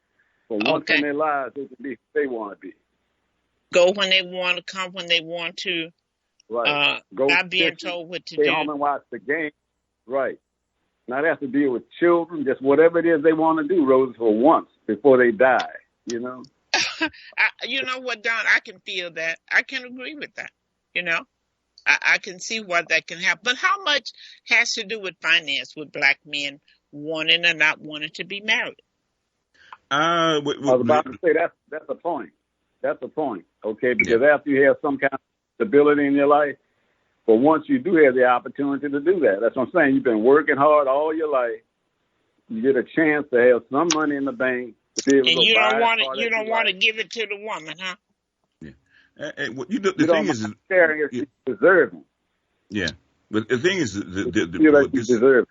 So once in their lives, they can be who they want to be. Go when they want to, come when they want to. Right. Go not being told what to do. Stay home and watch the game. Right. Not have to deal with children, just whatever it is they want to do, Rose, for once before they die, you know? You know what, Don? I can feel that. I can agree with that, you know? I can see why that can happen. But how much has to do with finance, with black men wanting or not wanting to be married? I was about to say that's a point. That's a point, okay? Because after you have some kind of stability in your life, But once you do have the opportunity to do that, that's what I'm saying. You've been working hard all your life. You get a chance to have some money in the bank to be able and to you buy don't a want car it. You that don't you want to like. give it to the woman, huh? The You thing don't is, mind sharing if you deserve it. yeah. But the thing is, You feel like you deserve it.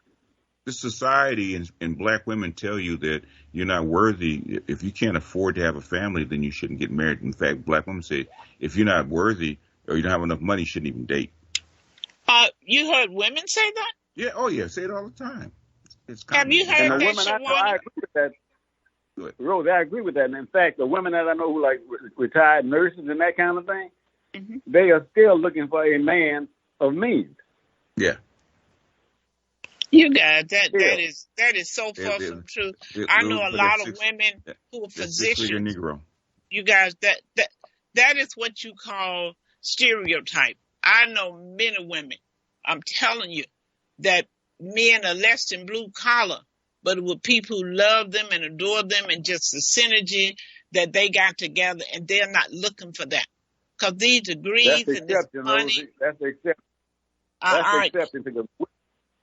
this society and black women tell you that you're not worthy. If you can't afford to have a family, then you shouldn't get married. In fact, black women say if you're not worthy or you don't have enough money, you shouldn't even date. You heard women say that? Yeah. Oh, yeah. Say it all the time. It's Have common. you heard And the that, women I know, I Shawannah? agree with that. Good. Rose, I agree with that. And in fact, the women that I know who like retired nurses and that kind of thing, they are still looking for a man of means. Yeah. You guys, that is so far It- from true. it- I know a for that lot of six- women who are that six-figure physicians. Negro. You guys, that is what you call stereotype. I know men and women. I'm telling you that men are less than blue collar, but with people who love them and adore them and just the synergy that they got together, and they're not looking for that. Because these degrees That's the and this exception, money. Rosie. That's the exception. All That's the right. exception to the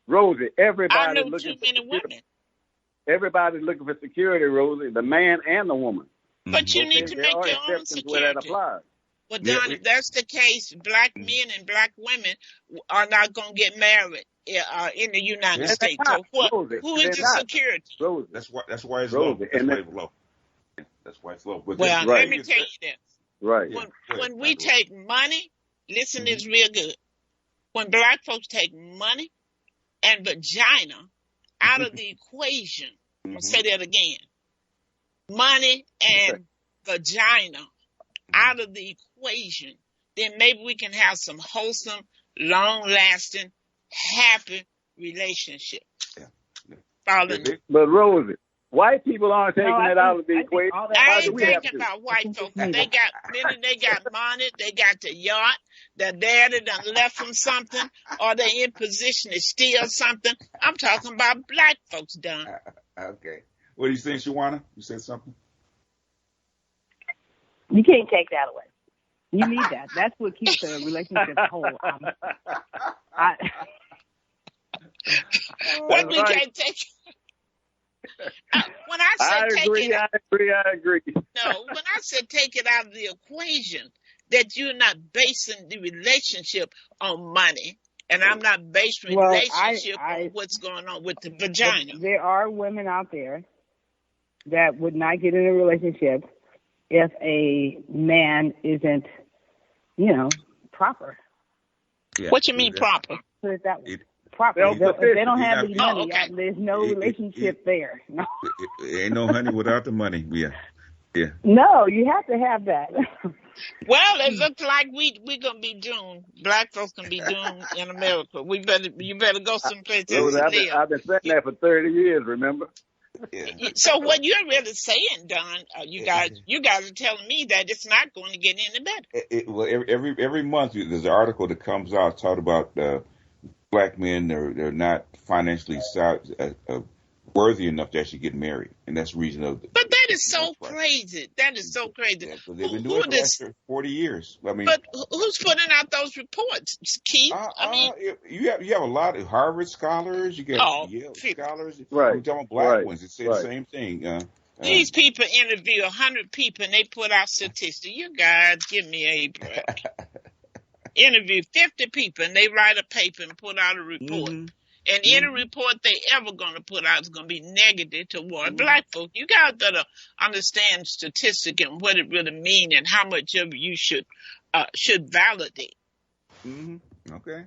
Rosie. I Everybody's know looking too for many security. women. Everybody's looking for security, Rosie. The man and the woman. But you Okay, need to there make are your own exceptions where that security. applies. Well, Yeah, Don, if that's the case, black men and black women are not going to get married in the United Yeah. States. Not, So what? Rosie. Who They're is the not. security? Rosie. That's why it's Rosie. low. That's And why it's low. That's why it's low. But Well, right. let me tell you this. right. Yeah. When we take money, listen, this real good. When black folks take money and vagina out of the equation, I'm going to say that again. Money and vagina out of the equation, then maybe we can have some wholesome, long-lasting, happy relationship. Following. But Rosie, white people aren't taking I it think- out of the I think equation. all that- I Why do ain't we have thinking to? about white think folks. it's They got money, they got the yacht, their daddy done left them something, or they in position to steal something. I'm talking about black folks, Don. Okay. What do you think, Shawannah? You said something? You can't take that away. You need that. That's what keeps the relationship whole. What we right. can't take. When I say I take agree. it, I agree. no. When I said take it out of the equation, that you're not basing the relationship on money, and I'm not basing Well, relationship I- on what's going on with the vagina. There are women out there that would not get in a relationship if a man isn't, proper. Yeah. What you mean proper? Put it that way. It- Proper. Self-sufficient. If they don't He's have not- the money, Oh, okay. there's no relationship there. No. Ain't no honey without the money. Yeah. Yeah. No, you have to have that. Well, it looks like we're gonna be doomed. Black folks can be doomed in America. You better go someplace else Rosie, to I've been saying that for 30 years. Remember? Yeah. So what you're really saying, Don, you guys are telling me that it's not going to get any better. Well, every month there's an article that comes out talking about black men. They're not financially worthy enough to actually get married, and that's the reason of. But that is so crazy. That is so crazy. Yeah, so they've been doing it for the last 40 years. I mean, but who's putting out those reports, Keith? you have a lot of Harvard scholars. You get Yale scholars. Right. I'm talking black Right. ones. It say the same thing. These people interview 100 people and they put out statistics. You guys, give me a break. Interview 50 people and they write a paper and put out a report. And any report they ever going to put out is going to be negative toward black folks. You guys better understand statistics and what it really means and how much of it you should validate. Okay.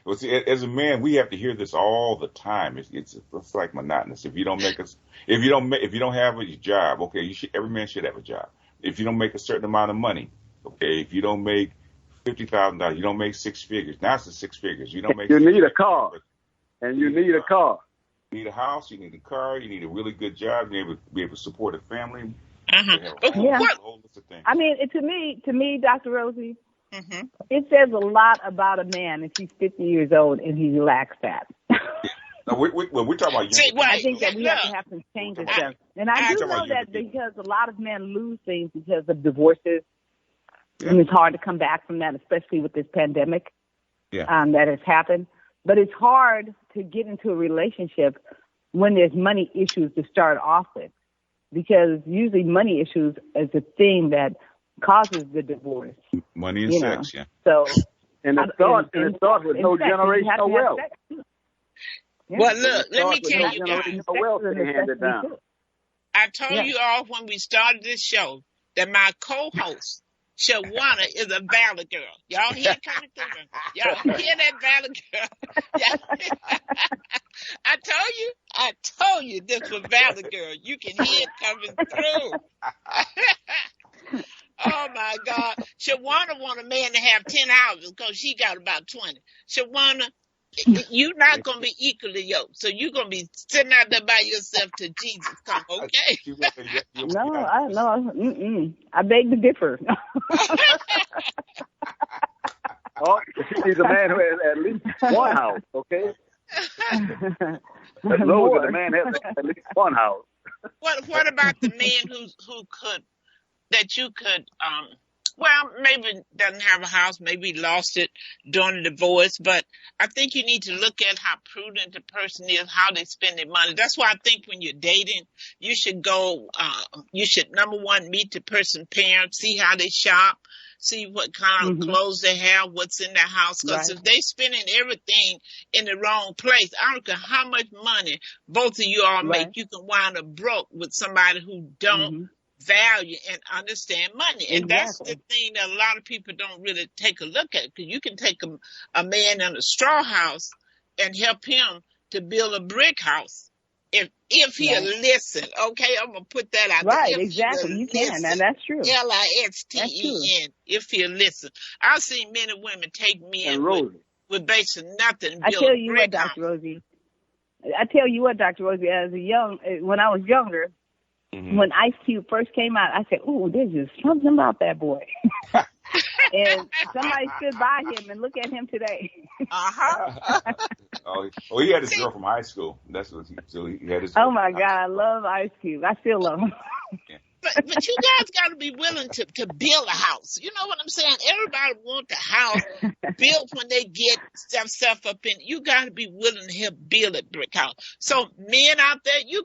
Well, see, as a man, we have to hear this all the time. It's like monotonous. If you don't have a job, okay, every man should have a job. If you don't make a certain amount of money, okay, if you don't make $50,000, you don't make six figures. Now it's the six figures. You don't make. You need a car, and you need a car. You need a house. You need a car. You need a really good job. You need to be able to support a family. But Yeah. what? A whole list of things. I mean, to me, Dr. Rosie, it says a lot about a man if he's 50 years old and he lacks that. No, we're talking about young. Well, I think that we have to have some changes there. And I do know that because a lot of men lose things because of divorces And it's hard to come back from that, especially with this pandemic that has happened. But it's hard to get into a relationship when there's money issues to start off with, because usually money issues is the thing that causes the divorce. Money and sex, So, and it starts with no generational wealth. Well, look, let me tell you guys. I told you all when we started this show that my co-host, Shawannah, is a valley girl. Y'all hear it coming through? Y'all hear that valley girl? I told you this was valley girl. You can hear it coming through. Oh my God. Shawannah want a man to have 10 houses because she got about 20. Shawannah, you're not going to be equally yoked. So you're going to be sitting out there by yourself till Jesus come, okay? I beg to differ. Oh, she needs a man who has at least one house, okay? As low as the man has at least one house. What about the man who could, that you could, well, maybe doesn't have a house, maybe lost it during the divorce, but I think you need to look at how prudent the person is, how they spend their money. That's why I think when you're dating, you should number one, meet the person's parents, see how they shop, see what kind of clothes they have, what's in their house. Because if they spending everything in the wrong place, I don't care how much money both of you all make, you can wind up broke with somebody who don't value and understand money. And that's the thing that a lot of people don't really take a look at, because you can take a man in a straw house and help him to build a brick house if he'll listen. Okay, I'm gonna put that out there. Exactly. You can, and that's true. LISTEN. If he'll listen. I've seen men and women take men with basically nothing. I tell you what, Dr. Rosie. When I was younger, when Ice Cube first came out, I said, "Ooh, there's just something about that boy." And somebody stood by him and look at him today. He had his girl from high school. That's what he had his. Oh my God, I love Ice Cube. I still love him. But you guys got to be willing to build a house. You know what I'm saying? Everybody wants the house built when they get stuff up in. You got to be willing to help build a brick house. So men out there, you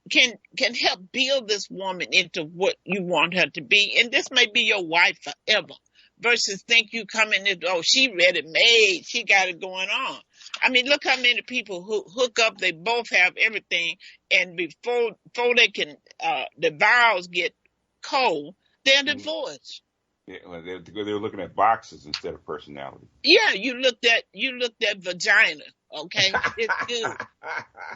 can help build this woman into what you want her to be. And this may be your wife forever versus think you come in this, she ready made. She got it going on. I mean, look how many people who hook up, they both have everything. And before they can, the vows get cold, they're divorced. Yeah, well, they're looking at boxes instead of personality. Yeah, you looked at vagina, okay? It's good.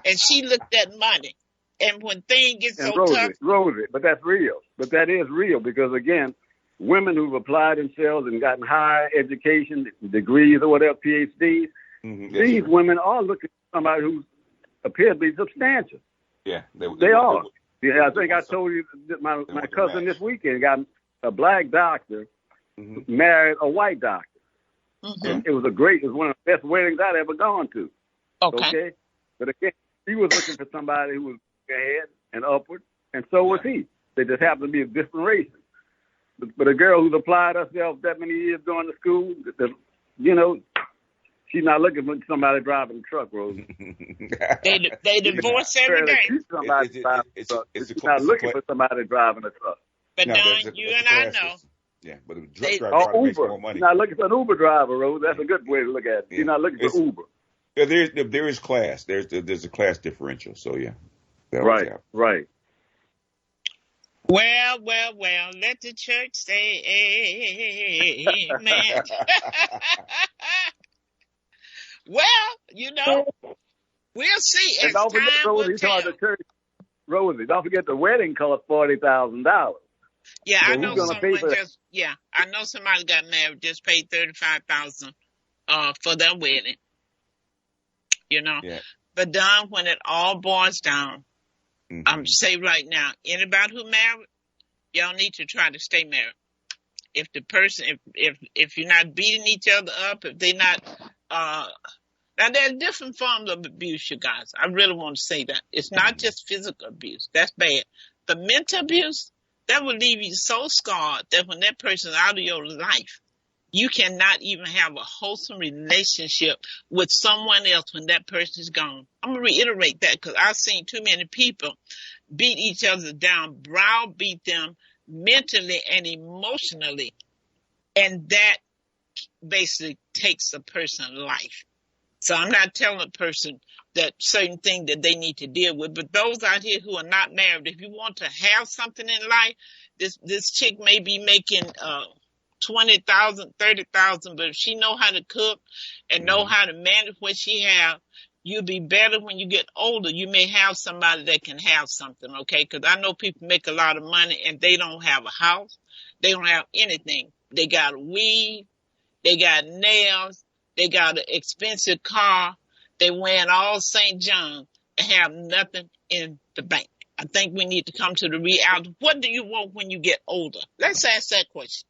And she looked at money. And when things get so tough. Rosie, but that's real. But that is real because, again, women who've applied themselves and gotten higher education, degrees or whatever, PhDs, these women are looking for somebody who appears to be substantial. Yeah, they are. I think I told you that my cousin this weekend got a black doctor married a white doctor. It was one of the best weddings I'd ever gone to. Okay? But again, he was looking for somebody who was ahead and upward, and so was he. They just happened to be of different races. But a girl who's applied herself that many years going to school, she's not looking for somebody driving a truck, Rosie. They divorce every day. She's not looking for somebody driving a truck. But Don, you and I know. Yeah, but the truck driver makes more money. She's not looking for an Uber driver, Rosie. That's a good way to look at it. She's not looking for Uber. Yeah, there is class. There's a class differential. So yeah. Right. Well, let the church say amen. Well, we'll see. And don't forget, Rosie, don't forget the wedding cost $40,000. Yeah, so I know somebody got married, just paid $35,000 for their wedding. But Don, when it all boils down, I'm say right now, anybody who married, y'all need to try to stay married. If the person, if you're not beating each other up, if they're not, now there are different forms of abuse, you guys. I really want to say that. It's not just physical abuse. That's bad. The mental abuse, that will leave you so scarred that when that person is out of your life, you cannot even have a wholesome relationship with someone else when that person is gone. I'm going to reiterate that because I've seen too many people beat each other down, browbeat them mentally and emotionally, and that basically takes a person's life. So I'm not telling a person that certain thing that they need to deal with, but those out here who are not married, if you want to have something in life, this chick may be making 20,000, 30,000, but if she know how to cook and know how to manage what she have, you'll be better when you get older. You may have somebody that can have something, okay? Because I know people make a lot of money and they don't have a house. They don't have anything. They got a weave. They got nails. They got an expensive car. They wearing all St. John and have nothing in the bank. I think we need to come to the reality. What do you want when you get older? Let's ask that question.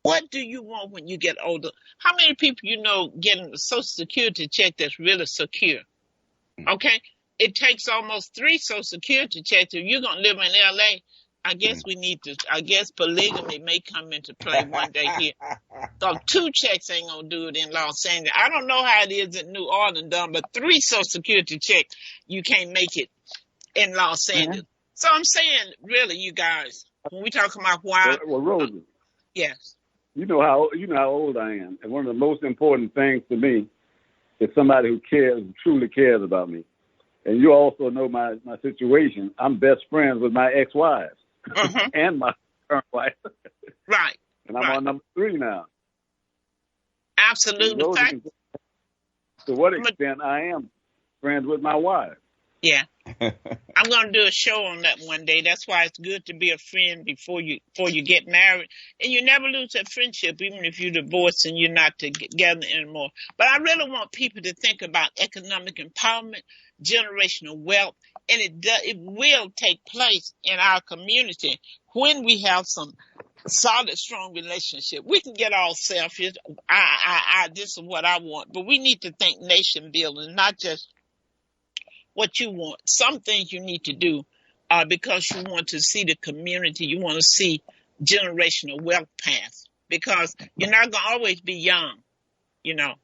What do you want when you get older? How many people you know getting a Social Security check that's really secure? Okay? It takes almost 3 Social Security checks. If you're going to live in L.A., I guess I guess polygamy may come into play one day here. So 2 checks ain't going to do it in Los Angeles. I don't know how it is in New Orleans done, but 3 Social Security checks, you can't make it in Los Angeles. So I'm saying, really, you guys, when we talk about why. Well, Rosie. Yes. You know how old I am, and one of the most important things to me is somebody who truly cares about me. And you also know my situation. I'm best friends with my ex-wives and my current wife. Right. And I'm on number 3 now. Absolutely. To what extent I am friends with my wife. Yeah. I'm going to do a show on that one day. That's why it's good to be a friend before you get married. And you never lose that friendship, even if you're divorced and you're not together anymore. But I really want people to think about economic empowerment, generational wealth, and it will take place in our community when we have some solid, strong relationship. We can get all selfish. This is what I want. But we need to think nation building, not just what you want. Some things you need to do because you want to see the community. You want to see generational wealth path because you're not going to always be young,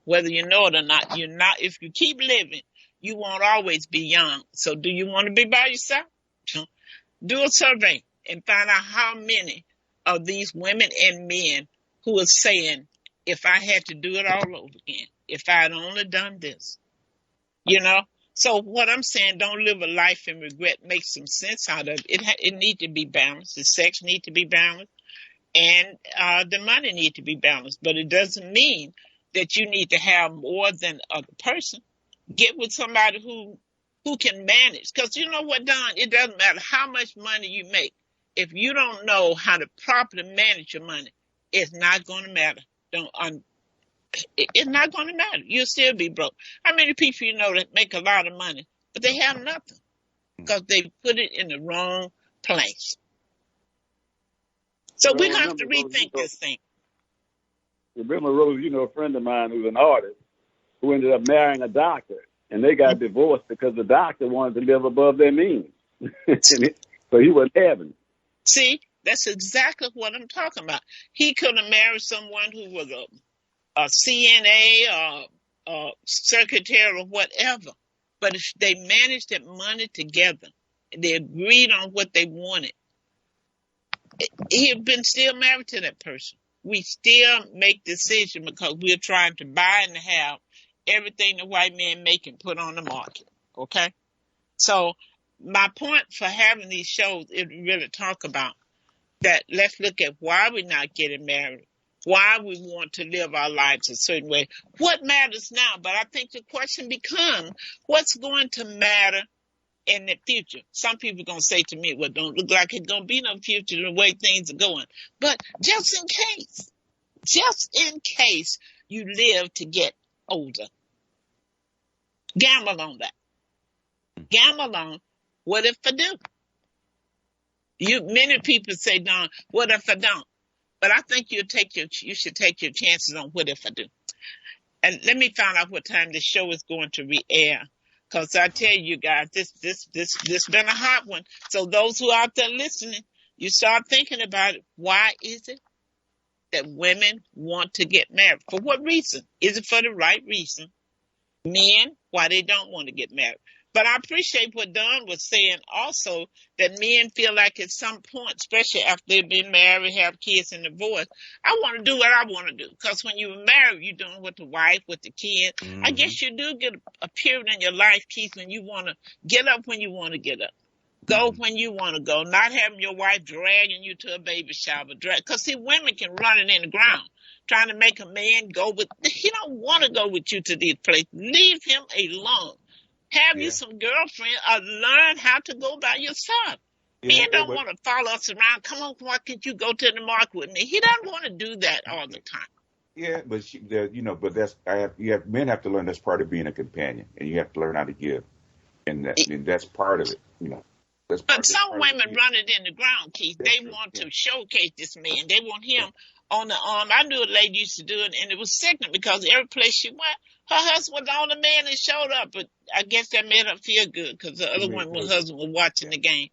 whether you know it or not. You're not. If you keep living, you won't always be young. So do you want to be by yourself? Do a survey and find out how many of these women and men who are saying, if I had to do it all over again, if I had only done this, So what I'm saying, don't live a life in regret. Make some sense out of it. It need to be balanced. The sex need to be balanced, and the money need to be balanced. But it doesn't mean that you need to have more than the other person. Get with somebody who can manage. Because you know what, Don? It doesn't matter how much money you make. If you don't know how to properly manage your money, it's not going to matter. It's not going to matter. You'll still be broke. How many people you know that make a lot of money, but they have nothing because they put it in the wrong place? So we're going to have to rethink this thing. Remember, Rosie, a friend of mine who's an artist who ended up marrying a doctor, and they got divorced because the doctor wanted to live above their means. So he wasn't having it. See, that's exactly what I'm talking about. He could have married someone who was a CNA or secretary or whatever. But if they managed that money together, they agreed on what they wanted, he had been still married to that person. We still make decisions because we're trying to buy and have everything the white man make and put on the market. Okay? So my point for having these shows is really talk about that. Let's look at why we're not getting married, why we want to live our lives a certain way, what matters now. But I think the question becomes, what's going to matter in the future? Some people are going to say to me, well, don't look like it's going to be no future the way things are going. But just in case you live to get older, gamble on that. Gamble on, what if I do? Many people say, Don, what if I don't? But I think you should take your chances on what if I do. And let me find out what time the show is going to re-air. Because I tell you guys, this been a hot one. So those who are out there listening, you start thinking about it. Why is it that women want to get married? For what reason? Is it for the right reason? Men, why they don't want to get married? But I appreciate what Don was saying also, that men feel like at some point, especially after they've been married, have kids, and divorced, I want to do what I want to do. Because when you were married, you're doing with the wife, with the kid. Mm-hmm. I guess you do get a period in your life, Keith, when you want to get up when you want to get up. Go when you want to go, not having your wife dragging you to a baby shower. Because, see, women can run it in the ground, trying to make a man go with, he don't want to go with you to these places. Leave him alone. Have you some girlfriend or learn how to go by yourself. Men don't want to follow us around. Come on, why can't you go to the market with me? He doesn't want to do that all the time. Yeah, but men have to learn that's part of being a companion, and you have to learn how to give, and that's part of it. But some women run it in the ground, Keith. They want to showcase this man. They want him on the arm. I knew a lady used to do it, and it was sickening because every place she went, her husband was on the man that showed up. But I guess that made her feel good because the other one, her husband was watching the game.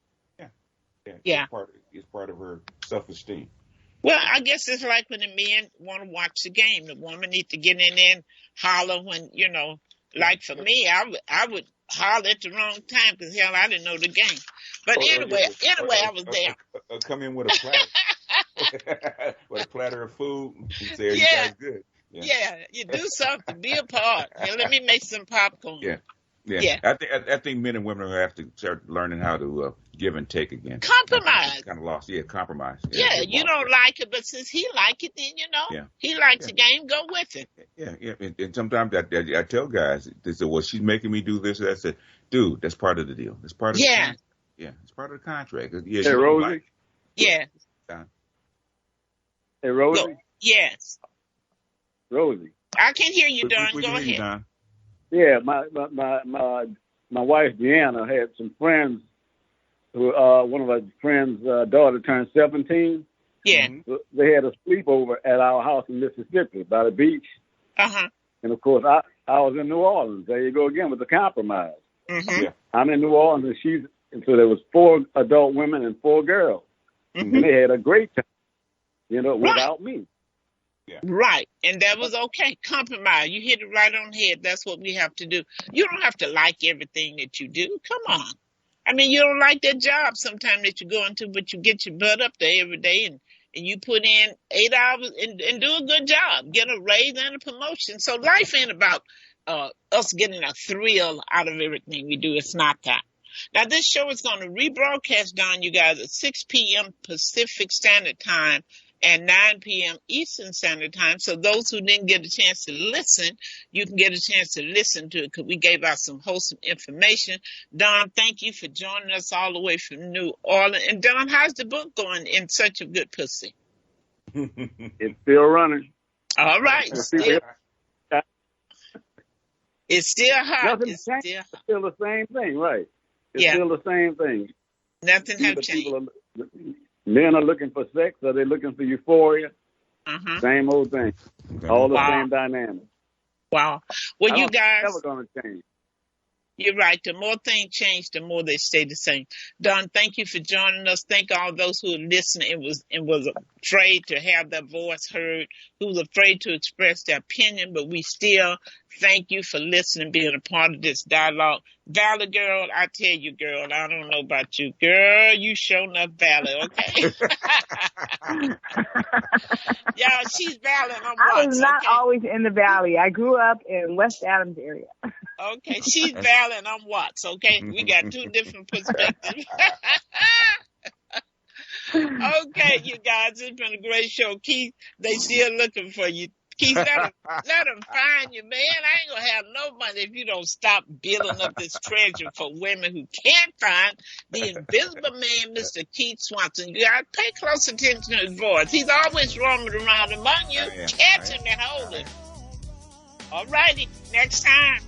Yeah. It's part of her self-esteem. Well, I guess it's like when the men want to watch the game. The woman needs to get in there and holler when, like for me, I would holler at the wrong time because, hell, I didn't know the game. But anyway, I was there. Come in with a platter. With a platter of food. You say, you guys good. Yeah, you do something. Be a part. Let me make some popcorn. Yeah. I think men and women have to start learning how to give and take again. Compromise. Kind of lost. Yeah, compromise. Yeah, you don't like it, but since he like it, then he likes the game. Go with it. Yeah. And sometimes I tell guys, they say, "Well, she's making me do this." I said, "Dude, that's part of the deal. That's part of the contract. Yeah, it's part of the contract." Yeah, hey, Rosie. Yeah. Hey, Rosie. Yes. Rosie. I can hear you, Don. Go ahead. Don. Yeah, my wife Deanna had some friends. One of her friends' daughter turned 17. Yeah. So they had a sleepover at our house in Mississippi by the beach. Uh-huh. And of course, I was in New Orleans. There you go again with the compromise. Mm-hmm. Yeah. I'm in New Orleans, and so there was 4 adult women and 4 girls, and they had a great time, without me. Yeah. Right. And that was okay. Compromise. You hit it right on the head. That's what we have to do. You don't have to like everything that you do. Come on. I mean, you don't like that job sometimes that you go into, but you get your butt up there every day and you put in 8 hours and do a good job. Get a raise and a promotion. So life ain't about us getting a thrill out of everything we do. It's not that. Now, this show is going to rebroadcast down, you guys, at 6 p.m. Pacific Standard Time and 9 p.m. Eastern Standard Time. So those who didn't get a chance to listen, you can get a chance to listen to it because we gave out some wholesome information. Don, thank you for joining us all the way from New Orleans. And Don, how's the book going, In Search of Good Pussy? It's still running. All right. It's still hot. It's still the same thing, right? It's still the same thing. Nothing has changed. Men are looking for sex, or they're looking for euphoria. Same old thing. All the same dynamics. Wow. Well, you guys. Never going to change. You're right. The more things change, the more they stay the same. Don, thank you for joining us. Thank all those who are listening and was afraid to have their voice heard, who was afraid to express their opinion, but we still thank you for listening, being a part of this dialogue. Valor, girl, I tell you, girl, I don't know about you. Girl, you show enough valor, okay? Y'all, she's Valor and I'm I was not always in the valley. I grew up in West Adams area. Okay, she's Valor and I'm Watts, okay? We got 2 different perspectives. Okay, you guys, it's been a great show. Keith, they still looking for you. Keith, let them find you, man. I ain't gonna have no money if you don't stop building up this treasure for women who can't find the invisible man, Mr. Keith Swanson. You gotta pay close attention to his voice. He's always roaming around among you. Catch him and hold him. All righty, next time.